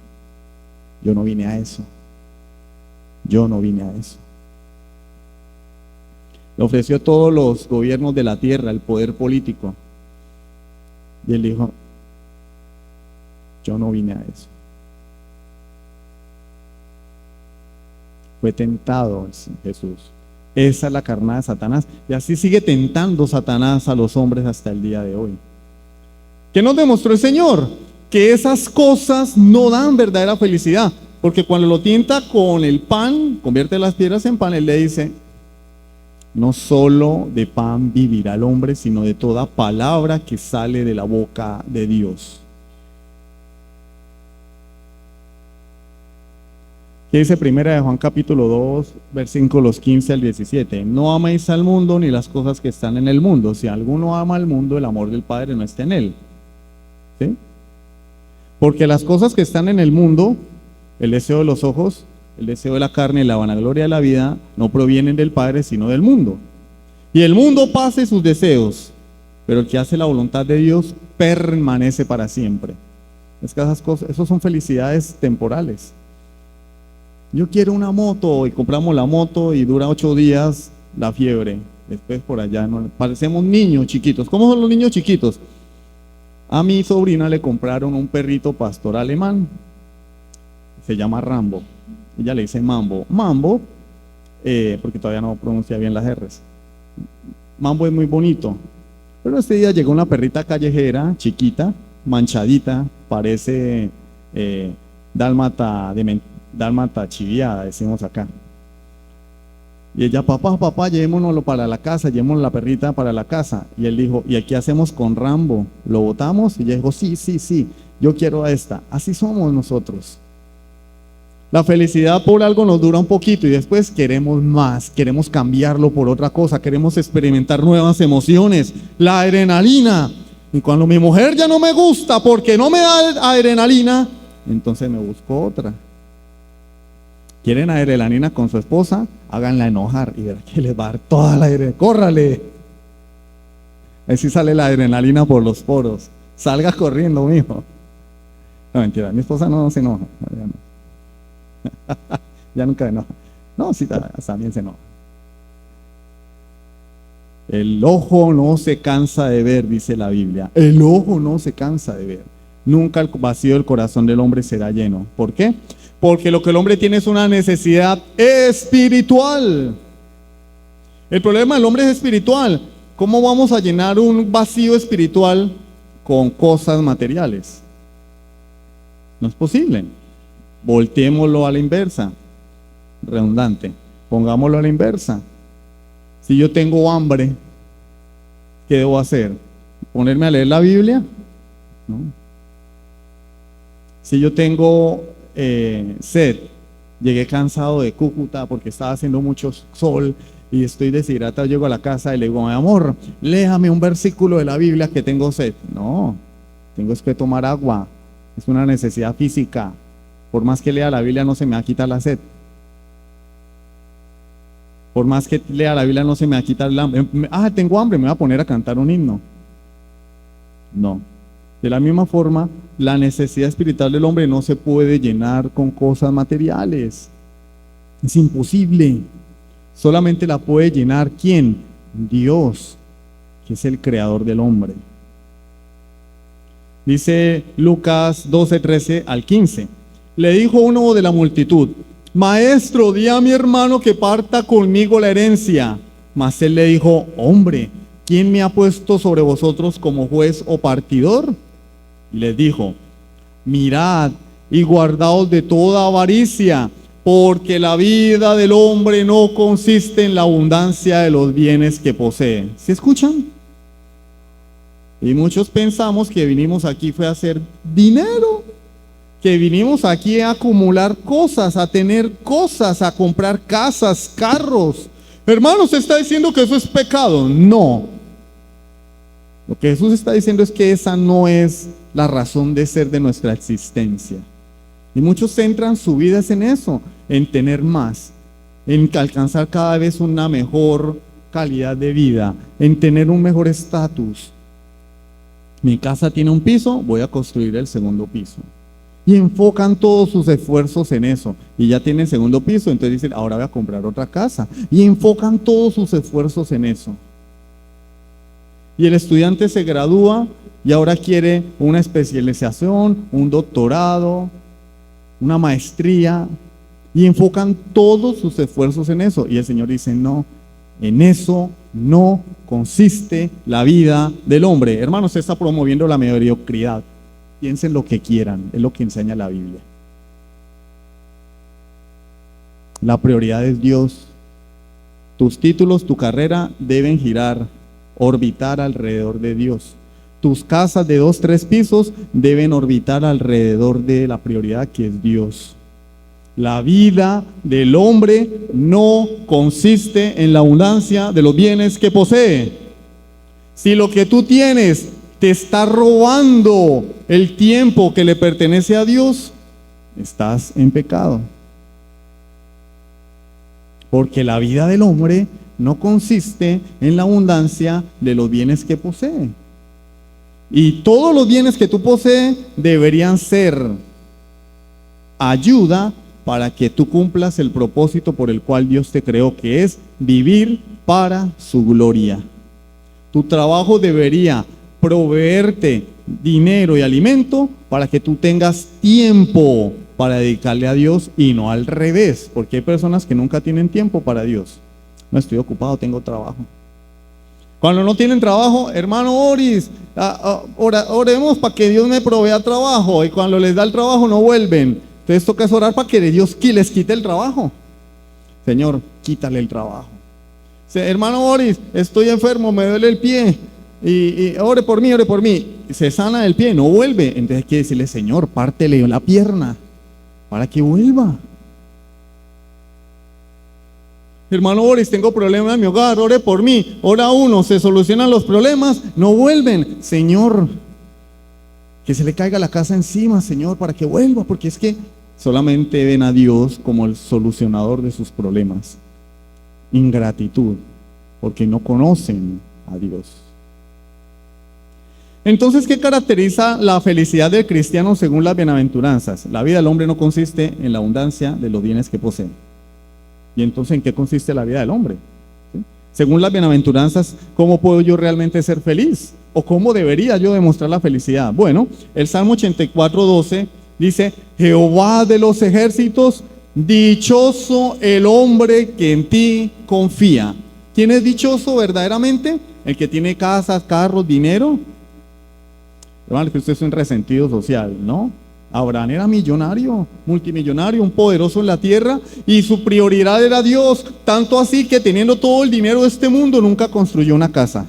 yo no vine a eso. Yo no vine a eso. Le ofreció a todos los gobiernos de la tierra, el poder político. Y él dijo, yo no vine a eso. Fue tentado Jesús. Esa es la carnada de Satanás. Y así sigue tentando Satanás a los hombres hasta el día de hoy. ¿Qué nos demostró el Señor? Que esas cosas no dan verdadera felicidad. Porque cuando lo tienta con el pan, convierte las piedras en pan, él le dice, no solo de pan vivirá el hombre, sino de toda palabra que sale de la boca de Dios. ¿Qué dice primera de Juan capítulo 2, versículos 15 al 17? No améis al mundo ni las cosas que están en el mundo. Si alguno ama al mundo, el amor del Padre no está en él. ¿Sí? Porque las cosas que están en el mundo, el deseo de los ojos, el deseo de la carne y la vanagloria de la vida, no provienen del Padre, sino del mundo. Y el mundo pasa y sus deseos, pero el que hace la voluntad de Dios permanece para siempre. Es que esas cosas, esos son felicidades temporales. Yo quiero una moto y compramos la moto y dura 8 días la fiebre. Después por allá, ¿no? Parecemos niños chiquitos. ¿Cómo son los niños chiquitos? A mi sobrina le compraron un perrito pastor alemán. Se llama Rambo. Ella le dice Mambo. Mambo, porque todavía no pronuncia bien las R's. Mambo es muy bonito. Pero este día llegó una perrita callejera, chiquita, manchadita, parece dálmata chiviada, decimos acá. Y ella, papá, llevémonoslo para la casa, llevémonos la perrita para la casa. Y él dijo, ¿y aquí hacemos con Rambo? ¿Lo botamos? Y ella dijo, sí, yo quiero a esta. Así somos nosotros. La felicidad por algo nos dura un poquito y después queremos más, queremos cambiarlo por otra cosa, queremos experimentar nuevas emociones, la adrenalina. Y cuando mi mujer ya no me gusta porque no me da adrenalina, entonces me busco otra. ¿Quieren adrenalina con su esposa? Háganla enojar y verán que les va a dar toda la adrenalina. ¡Córrale! Ahí sí sale la adrenalina por los poros. Salga corriendo, mijo. No, mentira, mi esposa no se enoja. Ya, no. Ya nunca se enoja. No, sí, también se enoja. El ojo no se cansa de ver, dice la Biblia. El ojo no se cansa de ver. Nunca el vacío del corazón del hombre será lleno. ¿Por qué? Porque lo que el hombre tiene es una necesidad espiritual. El problema del hombre es espiritual. ¿Cómo vamos a llenar un vacío espiritual con cosas materiales? No es posible. Volteémoslo a la inversa. Redundante. Pongámoslo a la inversa. Si yo tengo hambre, ¿qué debo hacer? ¿Ponerme a leer la Biblia? No. Si yo tengo sed, llegué cansado de Cúcuta porque estaba haciendo mucho sol y estoy deshidratado, llego a la casa y le digo, mi amor, léame un versículo de la Biblia que tengo sed. No, tengo que tomar agua, es una necesidad física. Por más que lea la Biblia no se me va a quitar la sed. Por más que lea la Biblia no se me va a quitar el hambre. Tengo hambre, me voy a poner a cantar un himno. No. De la misma forma, la necesidad espiritual del hombre no se puede llenar con cosas materiales. Es imposible. Solamente la puede llenar ¿quién? Dios, que es el creador del hombre. Dice Lucas 12:13 al 15. Le dijo uno de la multitud: Maestro, di a mi hermano que parta conmigo la herencia. Mas él le dijo: Hombre, ¿quién me ha puesto sobre vosotros como juez o partidor? Y les dijo: Mirad y guardaos de toda avaricia, porque la vida del hombre no consiste en la abundancia de los bienes que posee. ¿Se escuchan? Y muchos pensamos que vinimos aquí fue a hacer dinero, que vinimos aquí a acumular cosas, a tener cosas, a comprar casas, carros. Hermano, ¿se está diciendo que eso es pecado? No. Lo que Jesús está diciendo es que esa no es la razón de ser de nuestra existencia. Y muchos centran su vida en eso, en tener más, en alcanzar cada vez una mejor calidad de vida, en tener un mejor estatus. Mi casa tiene un piso, voy a construir el segundo piso. Y enfocan todos sus esfuerzos en eso. Y ya tienen segundo piso, entonces dicen, ahora voy a comprar otra casa. Y enfocan todos sus esfuerzos en eso. Y el estudiante se gradúa y ahora quiere una especialización, un doctorado, una maestría. Y enfocan todos sus esfuerzos en eso. Y el Señor dice, no, en eso no consiste la vida del hombre. Hermano, usted está promoviendo la mediocridad. Piensen lo que quieran, es lo que enseña la Biblia. La prioridad es Dios. Tus títulos, tu carrera deben girar, orbitar alrededor de Dios. Tus casas de 2, 3 pisos deben orbitar alrededor de la prioridad que es Dios. La vida del hombre no consiste en la abundancia de los bienes que posee. Si lo que tú tienes te está robando el tiempo que le pertenece a Dios, estás en pecado. Porque la vida del hombre no consiste en la abundancia de los bienes que posee. Y todos los bienes que tú posees deberían ser ayuda para que tú cumplas el propósito por el cual Dios te creó, que es vivir para su gloria. Tu trabajo debería proveerte dinero y alimento para que tú tengas tiempo para dedicarle a Dios y no al revés, porque hay personas que nunca tienen tiempo para Dios. No, estoy ocupado, tengo trabajo. Cuando no tienen trabajo, hermano Oris, oremos para que Dios me provea trabajo, y cuando les da el trabajo no vuelven. Entonces toca orar para que Dios les quite el trabajo. Señor, quítale el trabajo. Hermano Boris, estoy enfermo, me duele el pie, y ore por mí, ore por mí. Se sana el pie, no vuelve. Entonces hay que decirle, Señor, pártele la pierna para que vuelva. hermano Boris, tengo problemas en mi hogar, ore por mí. Ora uno, se solucionan los problemas, no vuelven. Señor, que se le caiga la casa encima, Señor, para que vuelva, porque es que solamente ven a Dios como el solucionador de sus problemas. Ingratitud, porque no conocen a Dios. Entonces, ¿qué caracteriza la felicidad del cristiano según las bienaventuranzas? La vida del hombre no consiste en la abundancia de los bienes que posee. ¿Y entonces en qué consiste la vida del hombre? ¿Sí? Según las bienaventuranzas, ¿cómo puedo yo realmente ser feliz? ¿O cómo debería yo demostrar la felicidad? Bueno, el Salmo 84:12 dice: Jehová de los ejércitos, dichoso el hombre que en ti confía. ¿Quién es dichoso verdaderamente? El que tiene casas, carros, dinero. Hermano, que usted es un resentido social, ¿no? Abraham era millonario, multimillonario, un poderoso en la tierra, y su prioridad era Dios, tanto así que teniendo todo el dinero de este mundo, nunca construyó una casa.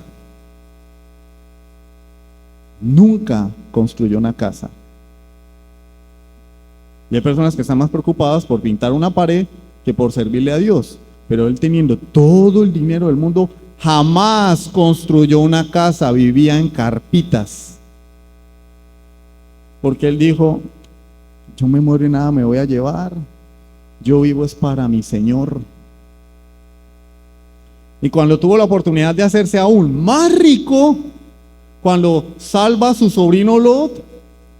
Nunca construyó una casa. Y hay personas que están más preocupadas por pintar una pared que por servirle a Dios. Pero él, teniendo todo el dinero del mundo, jamás construyó una casa, vivía en carpitas. Porque él dijo: yo me muero y nada me voy a llevar, yo vivo es para mi Señor. Y cuando tuvo la oportunidad de hacerse aún más rico, cuando salva a su sobrino Lot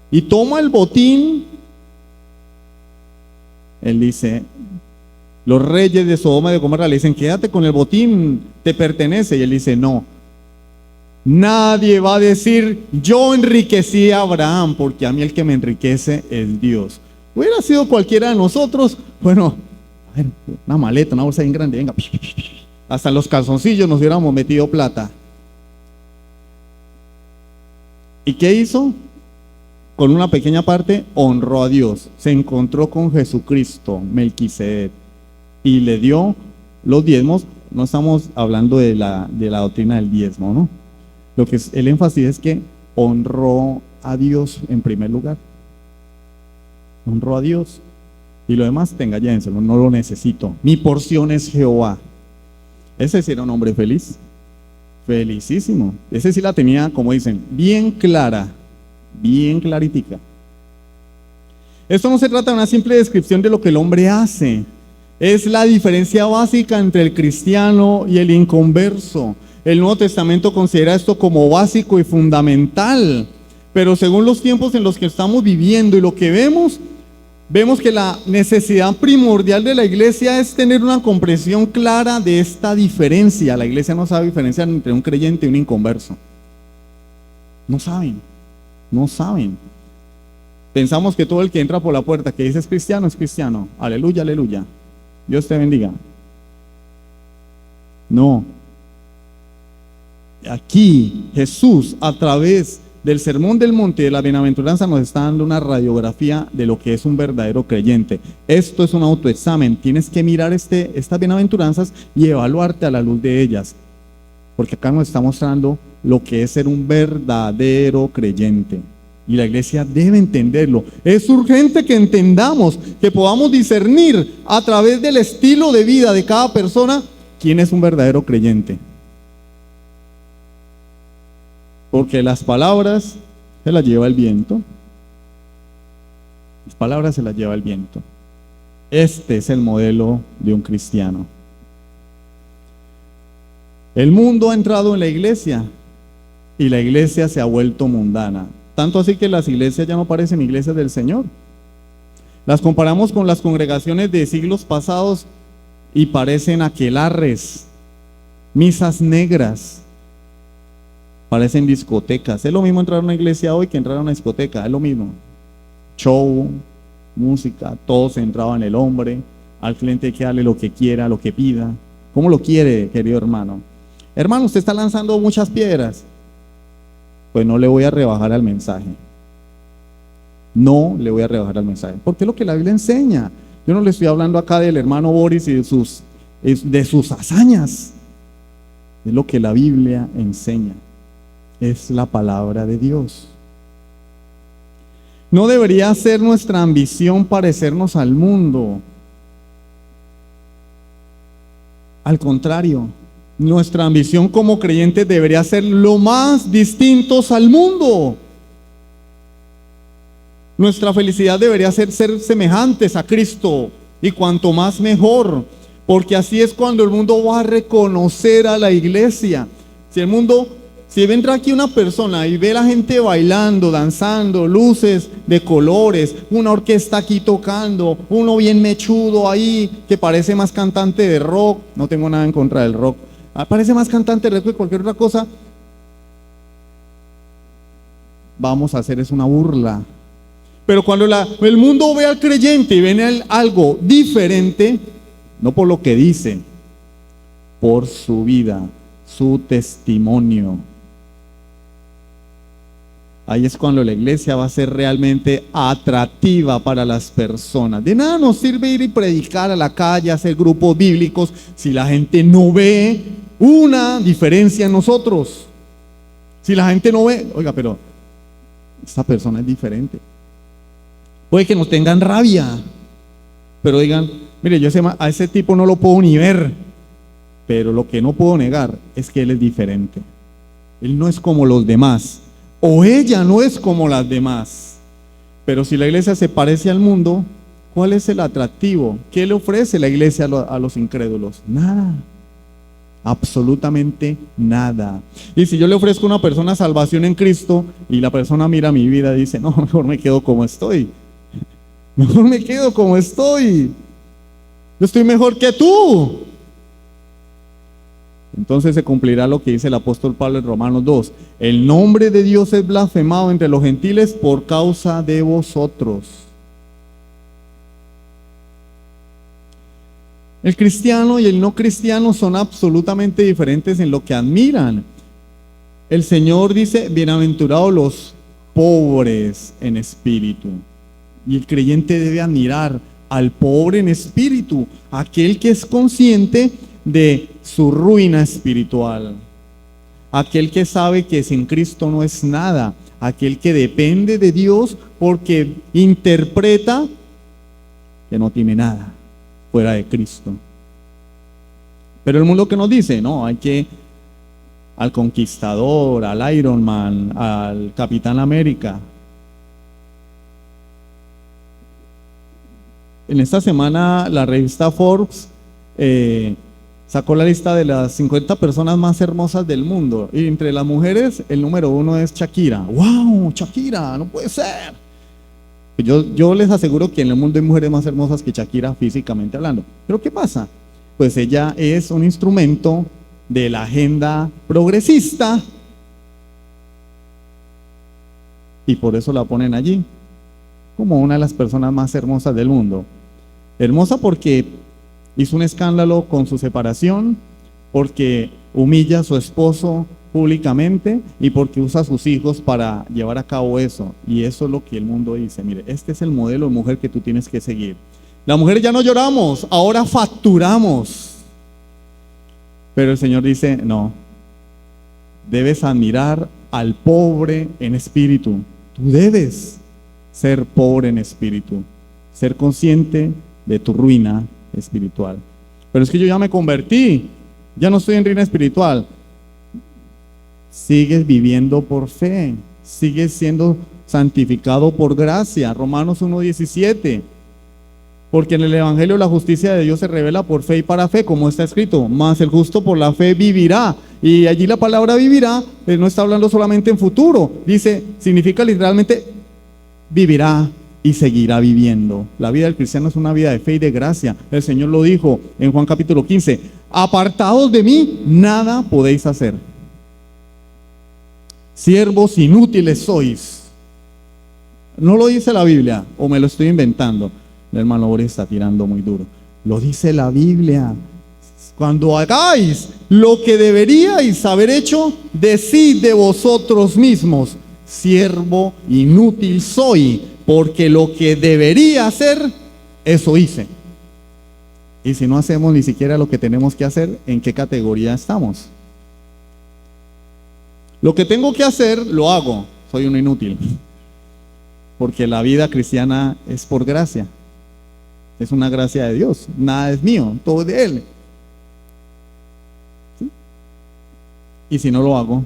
y toma el botín, él dice, los reyes de Sodoma y de Gomorra le dicen: quédate con el botín, te pertenece. Y él dice: no, nadie va a decir yo enriquecí a Abraham, porque a mí el que me enriquece es Dios. Hubiera sido cualquiera de nosotros, bueno, a ver, una maleta, una bolsa bien grande, venga, hasta en los calzoncillos nos hubiéramos metido plata. ¿Y qué hizo? Con una pequeña parte honró a Dios, se encontró con Jesucristo, Melquisedec, y le dio los diezmos. No estamos hablando de la doctrina del diezmo, ¿no? Lo que es el énfasis es que honró a Dios en primer lugar. Honró a Dios. Y lo demás, tenga, llévenselo, no lo necesito. Mi porción es Jehová. Ese sí era un hombre feliz. Felicísimo. Ese sí la tenía, como dicen, bien clara, bien claritica. Esto no se trata de una simple descripción de lo que el hombre hace. Es la diferencia básica entre el cristiano y el inconverso. El Nuevo Testamento considera esto como básico y fundamental, pero según los tiempos en los que estamos viviendo y lo que vemos que la necesidad primordial de la iglesia es tener una comprensión clara de esta diferencia. La iglesia no sabe diferenciar entre un creyente y un inconverso. No saben. Pensamos que todo el que entra por la puerta que dice es cristiano. Aleluya, aleluya. Dios te bendiga. No. Aquí Jesús, a través del Sermón del Monte y de la Bienaventuranza, nos está dando una radiografía de lo que es un verdadero creyente. Esto es un autoexamen. Tienes que mirar estas bienaventuranzas y evaluarte a la luz de ellas, porque acá nos está mostrando lo que es ser un verdadero creyente. Y la iglesia debe entenderlo. Es urgente que entendamos, que podamos discernir a través del estilo de vida de cada persona quién es un verdadero creyente. Porque las palabras se las lleva el viento. Las palabras se las lleva el viento. Este es el modelo de un cristiano. El mundo ha entrado en la iglesia y la iglesia se ha vuelto mundana. Tanto así que las iglesias ya no parecen iglesias del Señor. Las comparamos con las congregaciones de siglos pasados y parecen aquelarres, misas negras. Parecen discotecas. Es lo mismo entrar a una iglesia hoy que entrar a una discoteca. Es lo mismo. Show, música, todo centrado en el hombre. Al cliente hay que darle lo que quiera, lo que pida. ¿Cómo lo quiere, querido hermano? Hermano, usted está lanzando muchas piedras. Pues no le voy a rebajar al mensaje. No le voy a rebajar al mensaje. Porque es lo que la Biblia enseña. Yo no le estoy hablando acá del hermano Boris y de sus hazañas. Es lo que la Biblia enseña. Es la palabra de Dios. No debería ser nuestra ambición parecernos al mundo. Al contrario, nuestra ambición como creyentes debería ser lo más distintos al mundo. Nuestra felicidad debería ser semejantes a Cristo, y cuanto más mejor, porque así es cuando el mundo va a reconocer a la iglesia. Si entra aquí una persona y ve a la gente bailando, danzando, luces de colores, una orquesta aquí tocando, uno bien mechudo ahí que parece más cantante de rock, no tengo nada en contra del rock, parece más cantante de rock que cualquier otra cosa, vamos a hacer es una burla. Pero cuando el mundo ve al creyente y ve algo diferente, no por lo que dice, por su vida, su testimonio, ahí es cuando la iglesia va a ser realmente atractiva para las personas. De nada nos sirve ir y predicar a la calle, hacer grupos bíblicos, si la gente no ve una diferencia en nosotros. Si la gente no ve, oiga, pero esta persona es diferente. Puede que nos tengan rabia, pero digan, mire, a ese tipo no lo puedo ni ver, pero lo que no puedo negar es que él es diferente. Él no es como los demás, o ella no es como las demás. Pero si la iglesia se parece al mundo, ¿cuál es el atractivo? ¿Qué le ofrece la iglesia a los incrédulos? Nada, absolutamente nada. Y si yo le ofrezco a una persona salvación en Cristo y la persona mira mi vida y dice, no, mejor me quedo como estoy. Mejor me quedo como estoy. Yo estoy mejor que tú. Entonces se cumplirá lo que dice el apóstol Pablo en Romanos 2. El nombre de Dios es blasfemado entre los gentiles por causa de vosotros. El cristiano y el no cristiano son absolutamente diferentes en lo que admiran. El Señor dice, bienaventurados los pobres en espíritu. Y el creyente debe admirar al pobre en espíritu, aquel que es consciente de su ruina espiritual, aquel que sabe que sin Cristo no es nada, aquel que depende de Dios porque interpreta que no tiene nada fuera de Cristo. Pero el mundo que nos dice, no, hay que al conquistador, al Iron Man, al Capitán América. En esta semana la revista Forbes sacó la lista de las 50 personas más hermosas del mundo, y entre las mujeres el número 1 es Shakira. ¡Wow! Shakira, no puede ser. Yo les aseguro que en el mundo hay mujeres más hermosas que Shakira físicamente hablando. ¿Pero qué pasa? Pues ella es un instrumento de la agenda progresista y por eso la ponen allí como una de las personas más hermosas del mundo. Hermosa porque hizo un escándalo con su separación, porque humilla a su esposo públicamente y porque usa a sus hijos para llevar a cabo eso. Y eso es lo que el mundo dice. Mire, este es el modelo de mujer que tú tienes que seguir. Las mujeres ya no lloramos, ahora facturamos. Pero el Señor dice, no, debes admirar al pobre en espíritu. Tú debes ser pobre en espíritu, ser consciente de tu ruina espiritual. Pero es que yo ya me convertí, ya no estoy en ruina espiritual. Sigues viviendo por fe, sigues siendo santificado por gracia. Romanos 1:17. Porque en el Evangelio la justicia de Dios se revela por fe y para fe, como está escrito, mas el justo por la fe vivirá. Y allí la palabra vivirá no está hablando solamente en futuro, dice, significa literalmente vivirá y seguirá viviendo. La vida del cristiano es una vida de fe y de gracia. El Señor lo dijo en Juan capítulo 15, apartados de mí, nada podéis hacer. Siervos inútiles sois. No lo dice la Biblia, o me lo estoy inventando. El hermano Boris está tirando muy duro. Lo dice la Biblia. Cuando hagáis lo que deberíais haber hecho, decid de vosotros mismos, siervo inútil soy, porque lo que debería hacer, eso hice. Y si no hacemos ni siquiera lo que tenemos que hacer, ¿en qué categoría estamos? Lo que tengo que hacer, lo hago. Soy un inútil. Porque la vida cristiana es por gracia. Es una gracia de Dios. Nada es mío, todo es de Él. Y si no lo hago,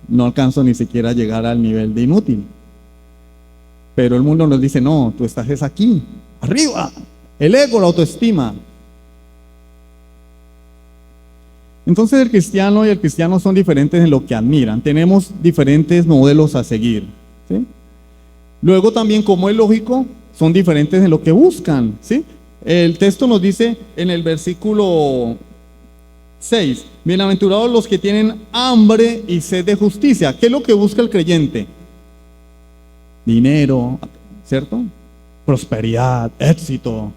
no alcanzo ni siquiera a llegar al nivel de inútil. Pero el mundo nos dice, no, tú estás es aquí, arriba. El ego, la autoestima. Entonces el cristiano y el cristiano son diferentes en lo que admiran. Tenemos diferentes modelos a seguir, ¿sí? Luego también, como es lógico, son diferentes en lo que buscan, ¿sí? El texto nos dice en el versículo 6, bienaventurados los que tienen hambre y sed de justicia. ¿Qué es lo que busca el creyente? Dinero, ¿cierto? Prosperidad, éxito,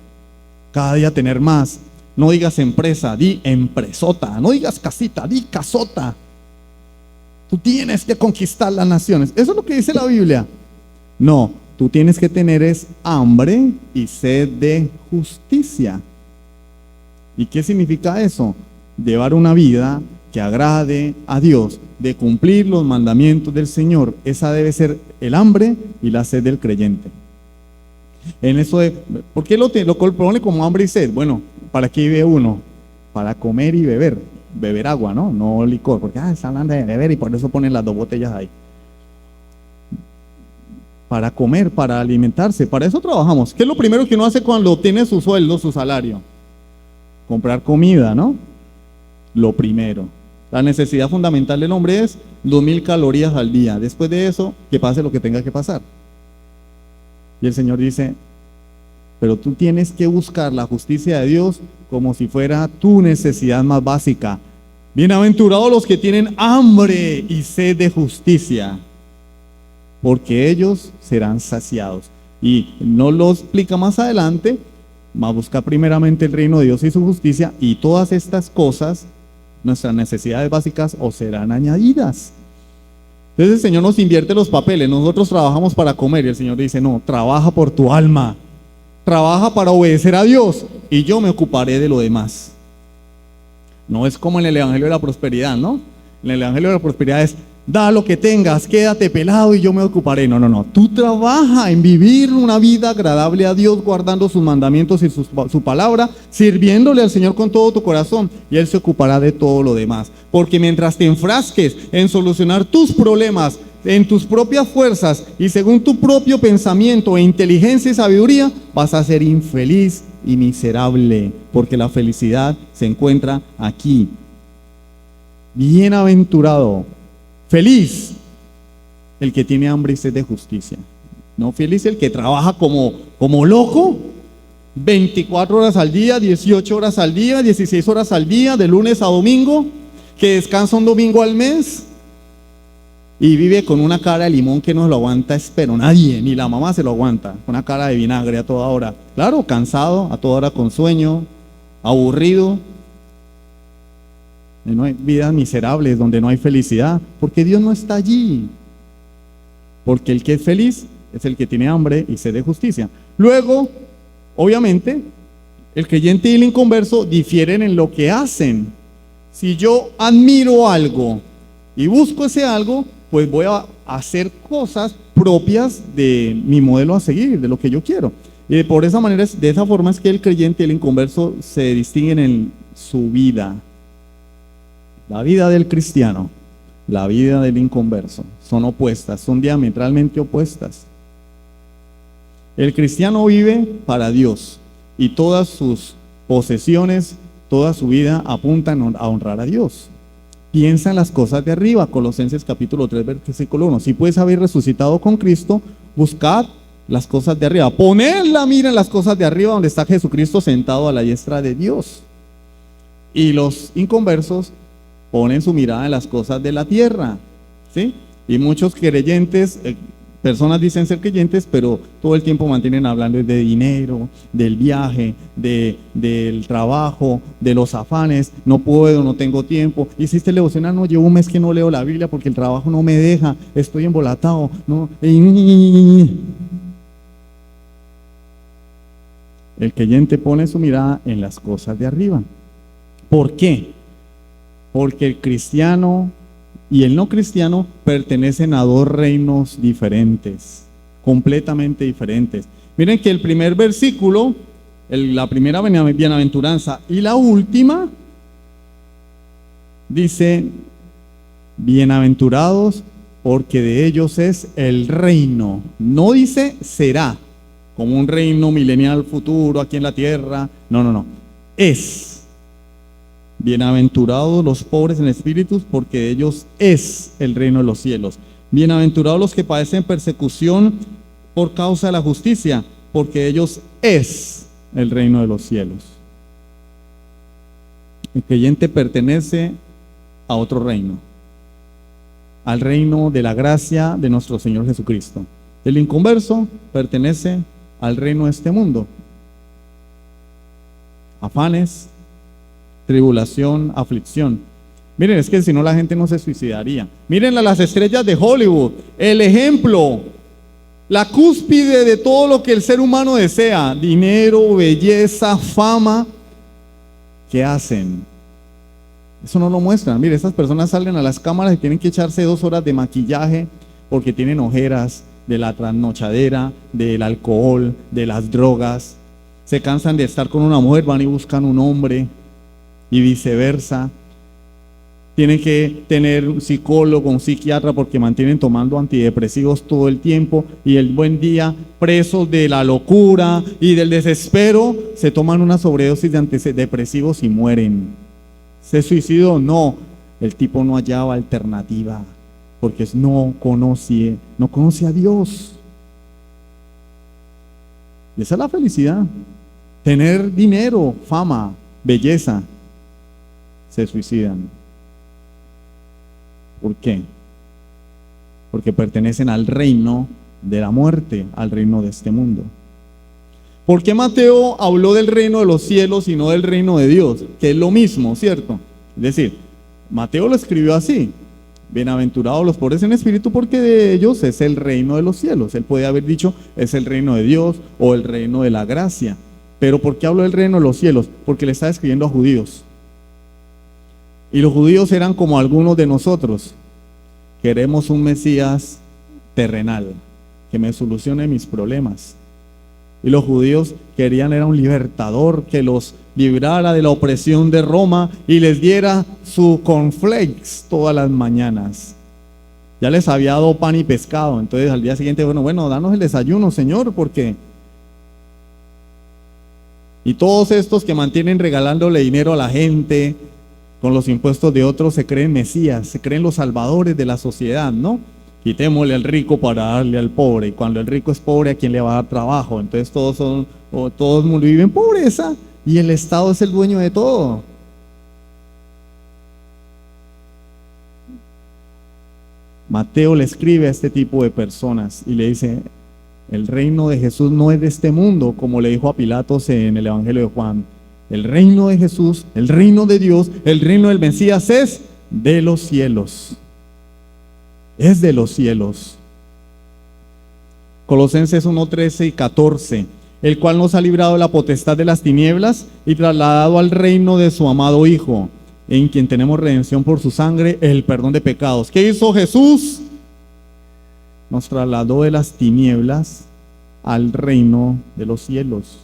cada día tener más. No digas empresa, di empresota. No digas casita, di casota. Tú tienes que conquistar las naciones. Eso es lo que dice la Biblia. No, tú tienes que tener es hambre y sed de justicia. ¿Y qué significa eso? Llevar una vida que agrade a Dios, de cumplir los mandamientos del Señor. Esa debe ser el hambre y la sed del creyente. En eso de, ¿por qué lo pone como hambre y sed? Bueno, ¿para qué vive uno? Para comer y beber agua, ¿no? No licor, porque está hablando de beber y por eso ponen las 2 botellas ahí. Para comer, para alimentarse, para eso trabajamos. ¿Qué es lo primero que uno hace cuando obtiene su sueldo, su salario? Comprar comida, ¿no? Lo primero. La necesidad fundamental del hombre es 2000 calorías al día. Después de eso, que pase lo que tenga que pasar. Y el Señor dice, pero tú tienes que buscar la justicia de Dios como si fuera tu necesidad más básica. Bienaventurados los que tienen hambre y sed de justicia, porque ellos serán saciados. Y no lo explica más adelante, más busca primeramente el reino de Dios y su justicia, y todas estas cosas, nuestras necesidades básicas, os serán añadidas. Entonces el Señor nos invierte los papeles. Nosotros trabajamos para comer y el Señor dice, no, trabaja por tu alma, trabaja para obedecer a Dios y yo me ocuparé de lo demás. No es como en el Evangelio de la Prosperidad, ¿no? En el Evangelio de la Prosperidad es, da lo que tengas, quédate pelado y yo me ocuparé. No, no, no. Tú trabaja en vivir una vida agradable a Dios, guardando sus mandamientos y su palabra, sirviéndole al Señor con todo tu corazón, y Él se ocupará de todo lo demás. Porque mientras te enfrasques en solucionar tus problemas en tus propias fuerzas y según tu propio pensamiento e inteligencia y sabiduría, vas a ser infeliz y miserable, porque la felicidad se encuentra aquí. Bienaventurado, feliz el que tiene hambre y sed de justicia. No feliz el que trabaja como loco, 24 horas al día, 18 horas al día, 16 horas al día, de lunes a domingo, que descansa un domingo al mes y vive con una cara de limón que no lo aguanta, espero, nadie, ni la mamá se lo aguanta, una cara de vinagre a toda hora. Claro, cansado, a toda hora con sueño, aburrido. No hay vidas miserables donde no hay felicidad, porque Dios no está allí. Porque el que es feliz es el que tiene hambre y sed de justicia. Luego, obviamente, el creyente y el inconverso difieren en lo que hacen. Si yo admiro algo y busco ese algo, pues voy a hacer cosas propias de mi modelo a seguir, de lo que yo quiero. Y por esa manera, de esa forma es que el creyente y el inconverso se distinguen en su vida. La vida del cristiano, la vida del inconverso, son opuestas, son diametralmente opuestas. El cristiano vive para Dios y todas sus posesiones, toda su vida apuntan a honrar a Dios. Piensa en las cosas de arriba, Colosenses capítulo 3, versículo 1. Si pues habéis resucitado con Cristo, buscad las cosas de arriba. Poned la mira en las cosas de arriba, donde está Jesucristo sentado a la diestra de Dios. Y los inconversos ponen su mirada en las cosas de la tierra, ¿sí? Y muchos creyentes, personas dicen ser creyentes, pero todo el tiempo mantienen hablando de dinero, del viaje, del trabajo, de los afanes. No puedo, no tengo tiempo. Hiciste el devocional, no, llevo un mes que no leo la Biblia porque el trabajo no me deja, estoy embolatado, no. El creyente pone su mirada en las cosas de arriba. ¿Por qué? Porque el cristiano y el no cristiano pertenecen a dos reinos diferentes, completamente diferentes. Miren que el primer versículo, la primera bienaventuranza y la última, dice, Bienaventurados, porque de ellos es el reino. No dice será, como un reino milenial futuro aquí en la tierra. No, no, no. Es. Bienaventurados los pobres en espíritu, porque de ellos es el reino de los cielos. Bienaventurados los que padecen persecución por causa de la justicia, porque de ellos es el reino de los cielos. El creyente pertenece a otro reino, al reino de la gracia de nuestro Señor Jesucristo. El inconverso pertenece al reino de este mundo. Afanes, tribulación, aflicción. Miren, es que si no la gente no se suicidaría. Miren a las estrellas de Hollywood, el ejemplo, la cúspide de todo lo que el ser humano desea: dinero, belleza, fama. ¿Qué hacen? Eso no lo muestran. Mire, estas personas salen a las cámaras y tienen que echarse 2 horas de maquillaje porque tienen ojeras de la trasnochadera, del alcohol, de las drogas. Se cansan de estar con una mujer, van y buscan un hombre y viceversa. Tienen que tener un psicólogo, un psiquiatra, porque mantienen tomando antidepresivos todo el tiempo, y el buen día, presos de la locura y del desespero, se toman una sobredosis de antidepresivos y mueren. ¿Se suicidó? No. El tipo no hallaba alternativa, porque no conoce a Dios. Y esa es la felicidad. Tener dinero, fama, belleza. Se suicidan. ¿Por qué? Porque pertenecen al reino de la muerte, al reino de este mundo. ¿Por qué Mateo habló del reino de los cielos y no del reino de Dios? Que es lo mismo, ¿cierto? Es decir, Mateo lo escribió así: bienaventurados los pobres en espíritu, porque de ellos es el reino de los cielos. Él puede haber dicho es el reino de Dios o el reino de la gracia. Pero ¿por qué habló del reino de los cielos? Porque le está escribiendo a judíos. Y los judíos eran como algunos de nosotros. Queremos un Mesías terrenal, que me solucione mis problemas. Y los judíos querían era un libertador que los librara de la opresión de Roma y les diera su cornflakes todas las mañanas. Ya les había dado pan y pescado, entonces al día siguiente, bueno, danos el desayuno, Señor, porque... Y todos estos que mantienen regalándole dinero a la gente con los impuestos de otros se creen mesías, se creen los salvadores de la sociedad, ¿no? Quitémosle al rico para darle al pobre, y cuando el rico es pobre, ¿a quién le va a dar trabajo? Entonces todos viven en pobreza y el Estado es el dueño de todo. Mateo le escribe a este tipo de personas y le dice: el reino de Jesús no es de este mundo, como le dijo a Pilatos en el Evangelio de Juan. El reino de Jesús, el reino de Dios, el reino del Mesías es de los cielos. Es de los cielos. Colosenses 1:13 y 14. El cual nos ha librado de la potestad de las tinieblas y trasladado al reino de su amado Hijo, en quien tenemos redención por su sangre, el perdón de pecados. ¿Qué hizo Jesús? Nos trasladó de las tinieblas al reino de los cielos.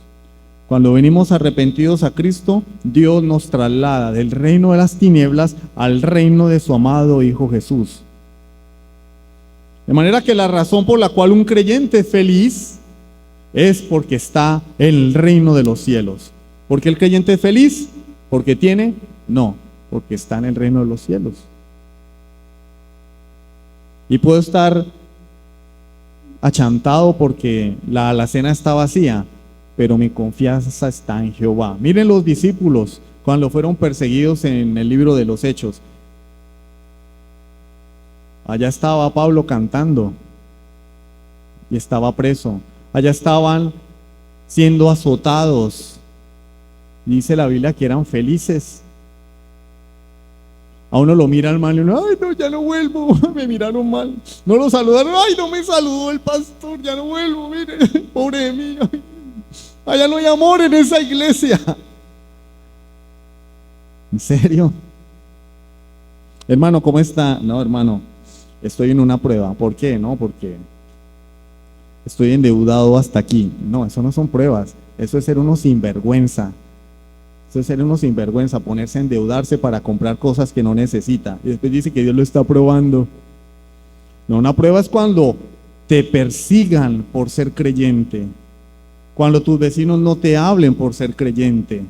Cuando venimos arrepentidos a Cristo, Dios nos traslada del reino de las tinieblas al reino de su amado Hijo Jesús. De manera que la razón por la cual un creyente es feliz es porque está en el reino de los cielos. ¿Por qué el creyente es feliz? ¿Porque tiene? No, porque está en el reino de los cielos. Y puedo estar achantado porque la alacena está vacía, pero mi confianza está en Jehová. Miren los discípulos cuando fueron perseguidos en el libro de los Hechos. Allá estaba Pablo cantando y estaba preso. Allá estaban siendo azotados. Dice la Biblia que eran felices. A uno lo mira el mal y uno: ay, no, ya no vuelvo, me miraron mal. No lo saludaron: ay, no me saludó el pastor, ya no vuelvo, mire, pobre de mí. Allá no hay amor en esa iglesia. ¿En serio? Hermano, ¿cómo está? No, hermano, estoy en una prueba. ¿Por qué? No, porque estoy endeudado hasta aquí. No, eso no son pruebas. Eso es ser uno sinvergüenza. Eso es ser uno sinvergüenza, ponerse a endeudarse para comprar cosas que no necesita. Y después dice que Dios lo está probando. No, una prueba es cuando te persigan por ser creyente, cuando tus vecinos no te hablen por ser creyente,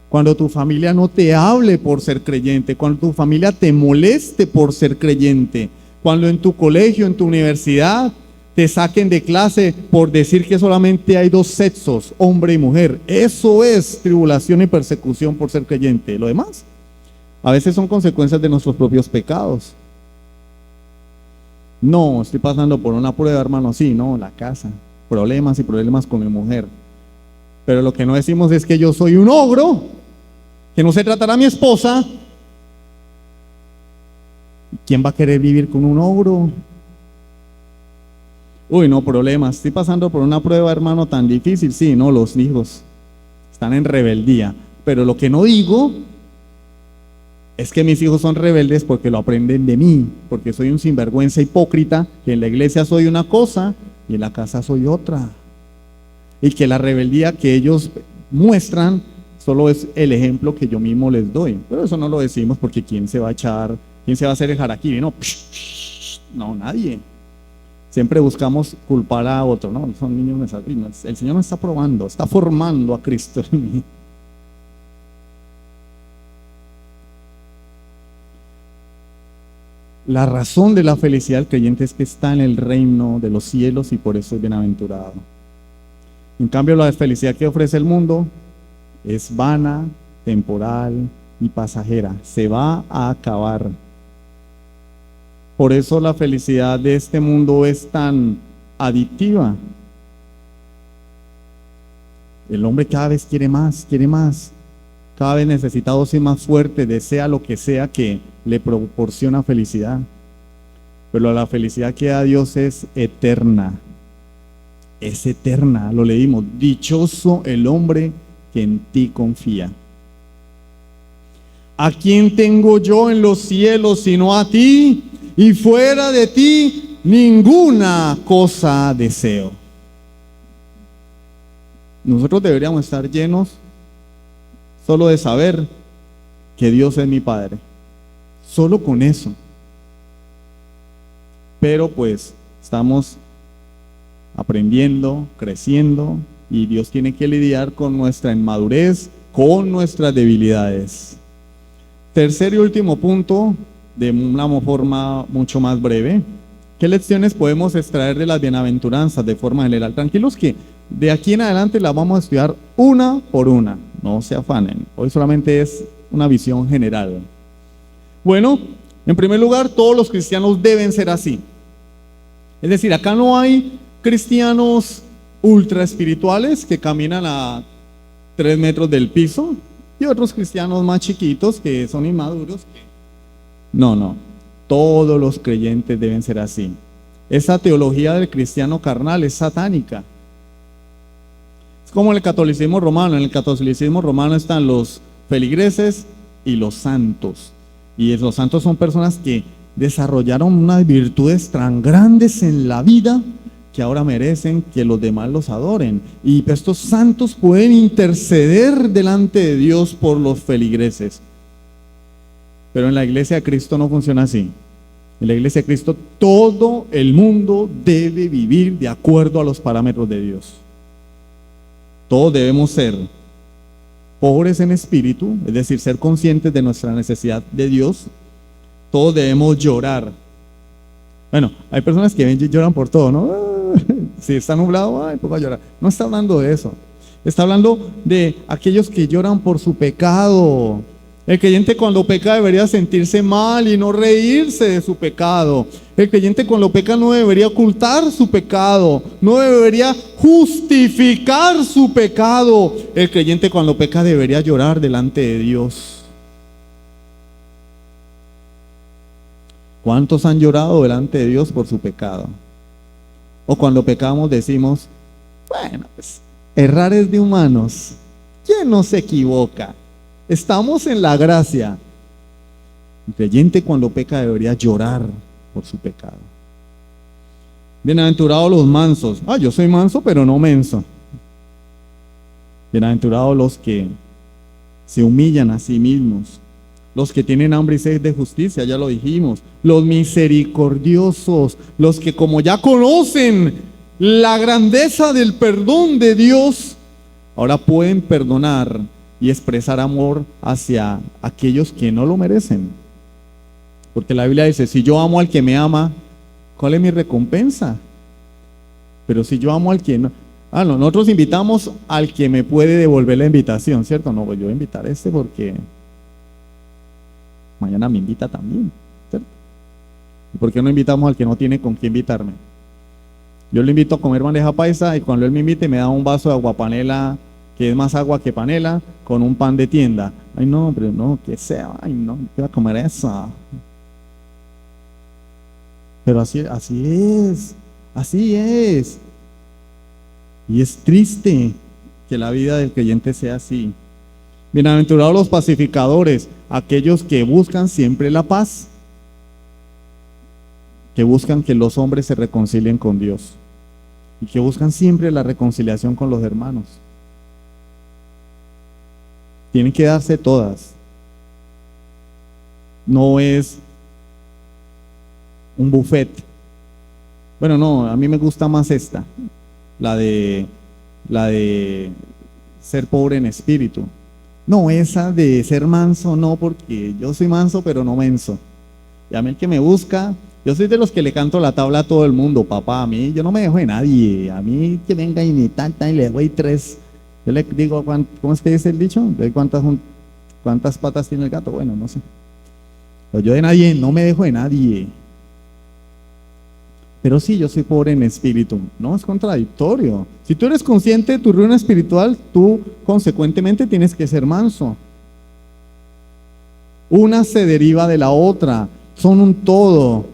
cuando tu familia no te hable por ser creyente, cuando tu familia te moleste por ser creyente, cuando en tu colegio, en tu universidad, te saquen de clase por decir que solamente hay dos sexos, hombre y mujer. Eso es tribulación y persecución por ser creyente. Lo demás, a veces son consecuencias de nuestros propios pecados. No, estoy pasando por una prueba, hermano, sí, no, la casa, problemas y problemas con mi mujer. Pero lo que no decimos es que yo soy un ogro, que no sé tratar a mi esposa. ¿Quién va a querer vivir con un ogro? Uy, no, problemas, estoy pasando por una prueba, hermano, tan difícil. Sí, no, los hijos están en rebeldía. Pero lo que no digo es que mis hijos son rebeldes porque lo aprenden de mí, porque soy un sinvergüenza hipócrita, que en la iglesia soy una cosa y en la casa soy otra. Y que la rebeldía que ellos muestran solo es el ejemplo que yo mismo les doy. Pero eso no lo decimos porque ¿quién se va a echar? ¿Quién se va a hacer el harakiri? No, nadie. Siempre buscamos culpar a otro, ¿no? Son niños desafinos. El Señor nos está probando, está formando a Cristo en mí. La razón de la felicidad del creyente es que está en el reino de los cielos y por eso es bienaventurado. En cambio, la felicidad que ofrece el mundo es vana, temporal y pasajera. Se va a acabar. Por eso la felicidad de este mundo es tan adictiva. El hombre cada vez quiere más, cada vez necesita dosis más fuerte, desea lo que sea que le proporciona felicidad. Pero la felicidad que da Dios es eterna. Es eterna, lo leímos. Dichoso el hombre que en ti confía. ¿A quién tengo yo en los cielos sino a ti? Y fuera de ti ninguna cosa deseo. Nosotros deberíamos estar llenos solo de saber que Dios es mi Padre. Solo con eso. Pero pues estamos aprendiendo, creciendo, y Dios tiene que lidiar con nuestra inmadurez, con nuestras debilidades. Tercer y último punto, de una forma mucho más breve. ¿Qué lecciones podemos extraer de las bienaventuranzas de forma general? Tranquilos que de aquí en adelante las vamos a estudiar una por una. No se afanen. Hoy solamente es una visión general. Bueno, en primer lugar, todos los cristianos deben ser así. Es decir, acá no hay cristianos ultra espirituales que caminan a 3 metros del piso y otros cristianos más chiquitos que son inmaduros. No, todos los creyentes deben ser así. Esa teología del cristiano carnal es satánica. Es como el catolicismo romano. En el catolicismo romano están los feligreses y los santos. Y los santos son personas que desarrollaron unas virtudes tan grandes en la vida que ahora merecen que los demás los adoren. Y estos santos pueden interceder delante de Dios por los feligreses. Pero en la iglesia de Cristo no funciona así. En la iglesia de Cristo todo el mundo debe vivir de acuerdo a los parámetros de Dios. Todos debemos ser pobres en espíritu, es decir, ser conscientes de nuestra necesidad de Dios. Todos debemos llorar. Bueno, hay personas que lloran por todo, ¿no? Si está nublado, ay, pues va a llorar. No está hablando de eso. Está hablando de aquellos que lloran por su pecado. El creyente cuando peca debería sentirse mal y no reírse de su pecado. El creyente cuando peca no debería ocultar su pecado, no debería justificar su pecado. El creyente cuando peca debería llorar delante de Dios. ¿Cuántos han llorado delante de Dios por su pecado? O cuando pecamos decimos, bueno, pues errar es de humanos. ¿Quién no se equivoca? Estamos en la gracia. El creyente cuando peca debería llorar por su pecado. Bienaventurados los mansos. Yo soy manso pero no menso. Bienaventurados los que se humillan a sí mismos. Los que tienen hambre y sed de justicia, ya lo dijimos. Los misericordiosos, los que como ya conocen la grandeza del perdón de Dios, ahora pueden perdonar y expresar amor hacia aquellos que no lo merecen. Porque la Biblia dice, si yo amo al que me ama, ¿cuál es mi recompensa? Pero si yo amo al que no... no, nosotros invitamos al que me puede devolver la invitación, ¿cierto? No, pues yo voy a invitar a este porque mañana me invita también, ¿cierto? ¿Y por qué no invitamos al que no tiene con qué invitarme? Yo lo invito a comer bandeja paisa y cuando él me invite me da un vaso de aguapanela, que es más agua que panela, con un pan de tienda. Ay no, pero no, que sea, ay no, ¿qué va a comer eso? Pero así es, así es. Y es triste que la vida del creyente sea así. Bienaventurados los pacificadores, aquellos que buscan siempre la paz, que buscan que los hombres se reconcilien con Dios y que buscan siempre la reconciliación con los hermanos. Tienen que darse todas. No es un buffet. Bueno, no, a mí me gusta más esta, la de ser pobre en espíritu. No, esa de ser manso, no, porque yo soy manso, pero no menso. Y a mí el que me busca, yo soy de los que le canto la tabla a todo el mundo, papá. A mí, yo no me dejo de nadie. A mí que venga y me tanta y le doy 3. Yo le digo, ¿cómo es que dice el dicho? ¿De cuántas patas tiene el gato? Bueno, no sé. Pero yo de nadie, no me dejo de nadie. Pero sí, yo soy pobre en espíritu. No, es contradictorio. Si tú eres consciente de tu ruina espiritual, tú consecuentemente tienes que ser manso. Una se deriva de la otra, son un todo.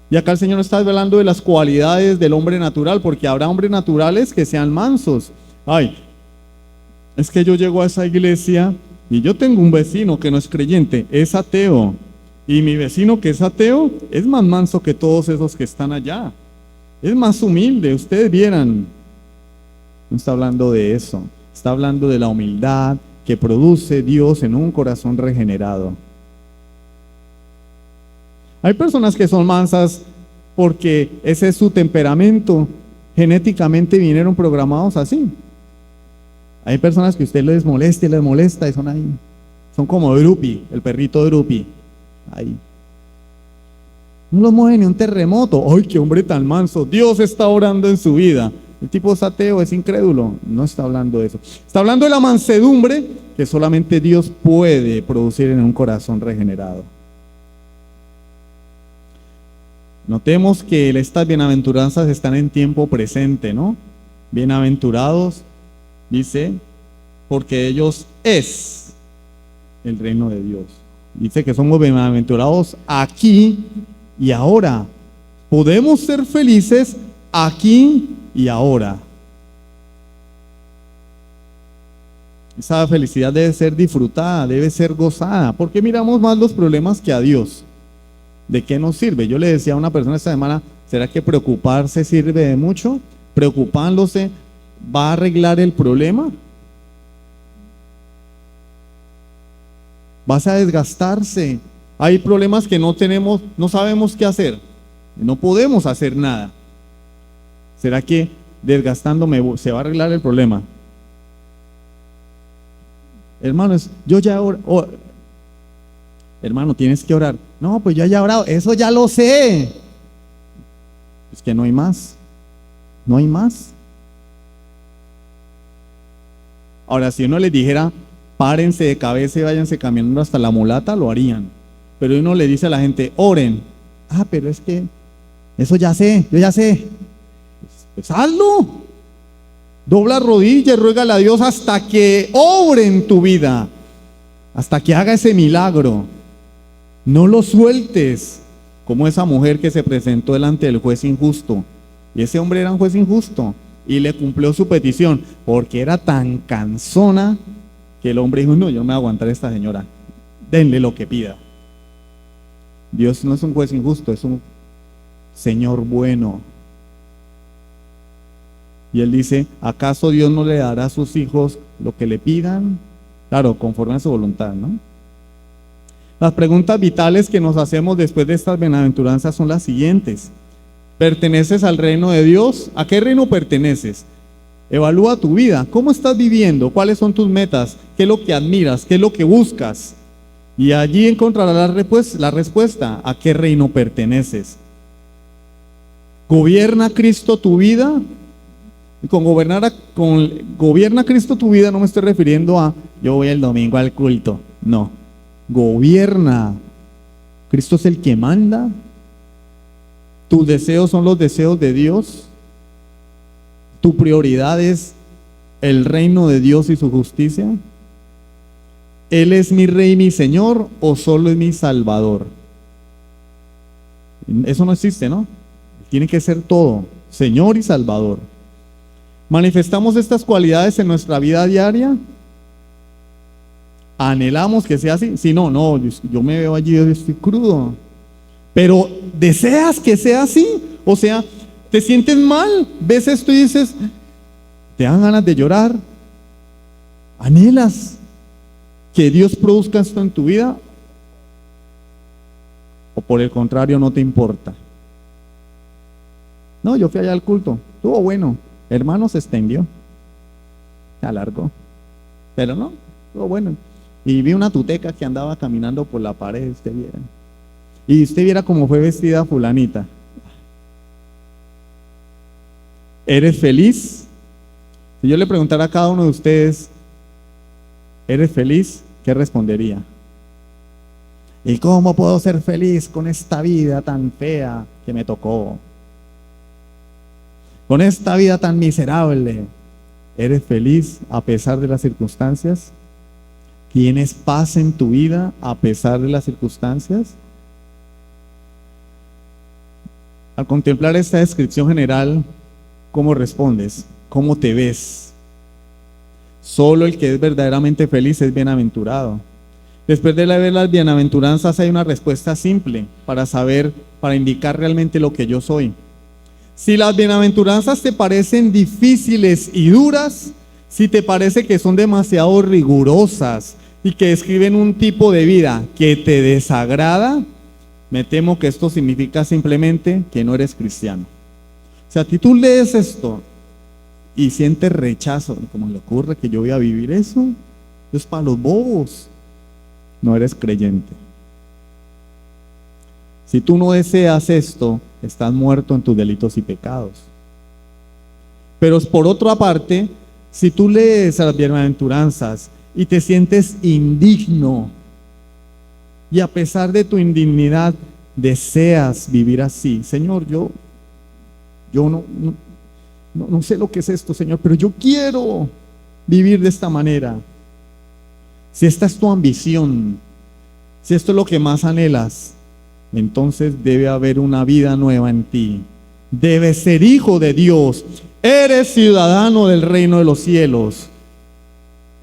Y acá el Señor está hablando de las cualidades del hombre natural, porque habrá hombres naturales que sean mansos. Ay, es que yo llego a esa iglesia y yo tengo un vecino que no es creyente, es ateo. Y mi vecino que es ateo es más manso que todos esos que están allá. Es más humilde, ustedes vieran. No está hablando de eso, está hablando de la humildad que produce Dios en un corazón regenerado. Hay personas que son mansas porque ese es su temperamento. Genéticamente vinieron programados así. Hay personas que usted les molesta y son ahí. Son como Drupi, el perrito Drupi. Ahí. No lo mueve ni un terremoto. ¡Ay, qué hombre tan manso! Dios está orando en su vida. El tipo es ateo, es incrédulo. No está hablando de eso. Está hablando de la mansedumbre que solamente Dios puede producir en un corazón regenerado. Notemos que estas bienaventuranzas están en tiempo presente, ¿no? Bienaventurados, dice, porque ellos es el reino de Dios. Dice que somos bienaventurados aquí y ahora. Podemos ser felices aquí y ahora. Esa felicidad debe ser disfrutada, debe ser gozada. ¿Por qué miramos más los problemas que a Dios? ¿De qué nos sirve? Yo le decía a una persona esta semana, ¿será que preocuparse sirve de mucho? ¿Preocupándose va a arreglar el problema? Vas a desgastarse. Hay problemas que no tenemos, no sabemos qué hacer. No podemos hacer nada. ¿Será que desgastándome se va a arreglar el problema? Hermanos, yo ya hermano, tienes que orar. No, pues yo ya he orado, eso ya lo sé. Es que no hay más. No hay más. Ahora, si uno les dijera, párense de cabeza y váyanse caminando hasta la mulata, lo harían. Pero uno le dice a la gente, oren. Ah, pero es que eso ya sé, yo ya sé. Pues hazlo. Dobla rodillas y ruégale a Dios hasta que obre en tu vida. Hasta que haga ese milagro. No lo sueltes, como esa mujer que se presentó delante del juez injusto. Y ese hombre era un juez injusto y le cumplió su petición, porque era tan cansona que el hombre dijo, no, yo no me voy a aguantar a esta señora, denle lo que pida. Dios no es un juez injusto, es un Señor bueno. Y él dice, ¿acaso Dios no le dará a sus hijos lo que le pidan? Claro, conforme a su voluntad, ¿no? Las preguntas vitales que nos hacemos después de estas bienaventuranzas son las siguientes. ¿Perteneces al reino de Dios? ¿A qué reino perteneces? Evalúa tu vida. ¿Cómo estás viviendo? ¿Cuáles son tus metas? ¿Qué es lo que admiras? ¿Qué es lo que buscas? Y allí encontrarás la respuesta. ¿A qué reino perteneces? ¿Gobierna Cristo tu vida? Y gobierna Cristo tu vida no me estoy refiriendo a yo voy el domingo al culto. No. Gobierna. Cristo es el que manda. Tus deseos son los deseos de Dios. Tu prioridad es el reino de Dios y su justicia. ¿Él es mi rey y mi señor o solo es mi salvador? Eso no existe, ¿no? Tiene que ser todo, señor y salvador. ¿Manifestamos estas cualidades en nuestra vida diaria? ¿Anhelamos que sea así? Si no, yo me veo allí, yo estoy crudo. Pero ¿deseas que sea así? O sea, ¿te sientes mal? ¿Ves esto y dices, te dan ganas de llorar? ¿Anhelas que Dios produzca esto en tu vida? ¿O por el contrario no te importa? No, yo fui allá al culto, estuvo bueno, hermano se extendió, se alargó, pero no, estuvo bueno. Y vi una tuteca que andaba caminando por la pared, usted viera. Y usted viera cómo fue vestida fulanita. ¿Eres feliz? Si yo le preguntara a cada uno de ustedes, ¿eres feliz? ¿Qué respondería? ¿Y cómo puedo ser feliz con esta vida tan fea que me tocó? Con esta vida tan miserable. ¿Eres feliz a pesar de las circunstancias? ¿Tienes paz en tu vida a pesar de las circunstancias? Al contemplar esta descripción general, ¿cómo respondes? ¿Cómo te ves? Solo el que es verdaderamente feliz es bienaventurado. Después de ver las bienaventuranzas hay una respuesta simple para indicar realmente lo que yo soy. Si las bienaventuranzas te parecen difíciles y duras, si te parece que son demasiado rigurosas y que describen un tipo de vida que te desagrada, me temo que esto significa simplemente que no eres cristiano. O sea, si tú lees esto y sientes rechazo, ¿cómo le ocurre que yo voy a vivir eso? Es para los bobos. No eres creyente. Si tú no deseas esto, estás muerto en tus delitos y pecados. Pero por otra parte, si tú lees a las bienaventuranzas y te sientes indigno, y a pesar de tu indignidad deseas vivir así, Señor, yo no sé lo que es esto, Señor, pero yo quiero vivir de esta manera. Si esta es tu ambición, si esto es lo que más anhelas, entonces debe haber una vida nueva en ti. Debes ser hijo de Dios. Eres ciudadano del reino de los cielos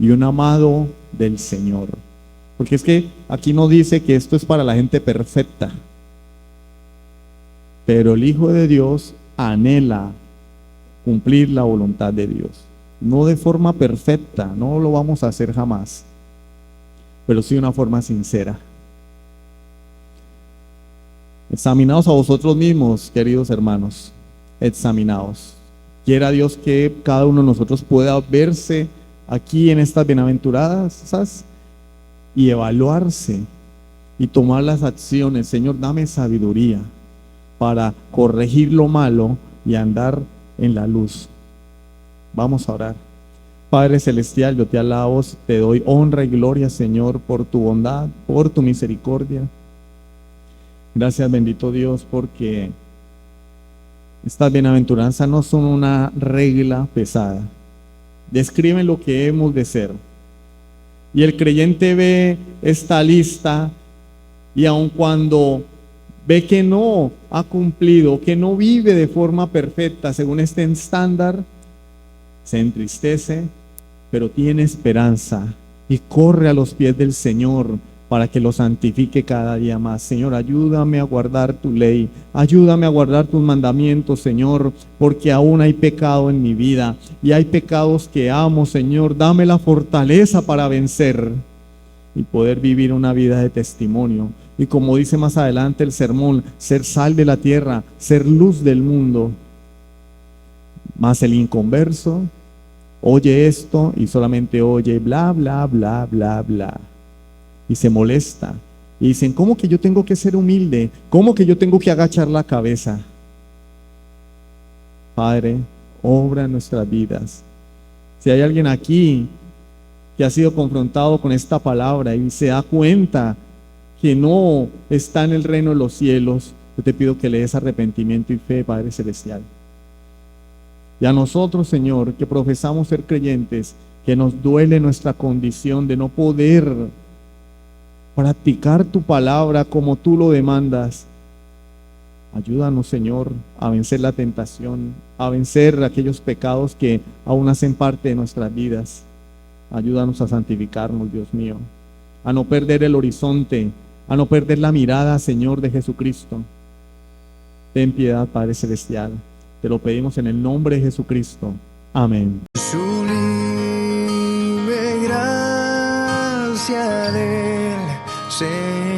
y un amado del Señor. Porque es que aquí no dice que esto es para la gente perfecta. Pero el Hijo de Dios anhela cumplir la voluntad de Dios. No de forma perfecta, no lo vamos a hacer jamás, pero sí de una forma sincera. Examinaos a vosotros mismos, queridos hermanos, examinaos. Quiera Dios que cada uno de nosotros pueda verse aquí en estas bienaventuradas y evaluarse y tomar las acciones. Señor, dame sabiduría para corregir lo malo y andar en la luz. Vamos a orar. Padre celestial, yo te alabo, te doy honra y gloria, Señor, por tu bondad, por tu misericordia. Gracias, bendito Dios, porque estas bienaventuranzas no son una regla pesada. Describen lo que hemos de ser. Y el creyente ve esta lista y aun cuando ve que no ha cumplido, que no vive de forma perfecta según este estándar, se entristece, pero tiene esperanza y corre a los pies del Señor para que lo santifique cada día más. Señor, ayúdame a guardar tu ley, ayúdame a guardar tus mandamientos, Señor, porque aún hay pecado en mi vida y hay pecados que amo, Señor. Dame la fortaleza para vencer y poder vivir una vida de testimonio. Y como dice más adelante el sermón, ser sal de la tierra, ser luz del mundo. Mas el inconverso oye esto y solamente oye bla, bla, bla, bla, bla. Y se molesta. Y dicen, ¿cómo que yo tengo que ser humilde? ¿Cómo que yo tengo que agachar la cabeza? Padre, obra en nuestras vidas. Si hay alguien aquí que ha sido confrontado con esta palabra y se da cuenta que no está en el reino de los cielos, yo te pido que le des arrepentimiento y fe, Padre Celestial. Y a nosotros, Señor, que profesamos ser creyentes, que nos duele nuestra condición de no poder practicar tu palabra como tú lo demandas. Ayúdanos, Señor, a vencer la tentación, a vencer aquellos pecados que aún hacen parte de nuestras vidas. Ayúdanos a santificarnos, Dios mío, a no perder el horizonte, a no perder la mirada, Señor, de Jesucristo. Ten piedad, Padre Celestial. Te lo pedimos en el nombre de Jesucristo. Amén.
Sublime gracia del Señor.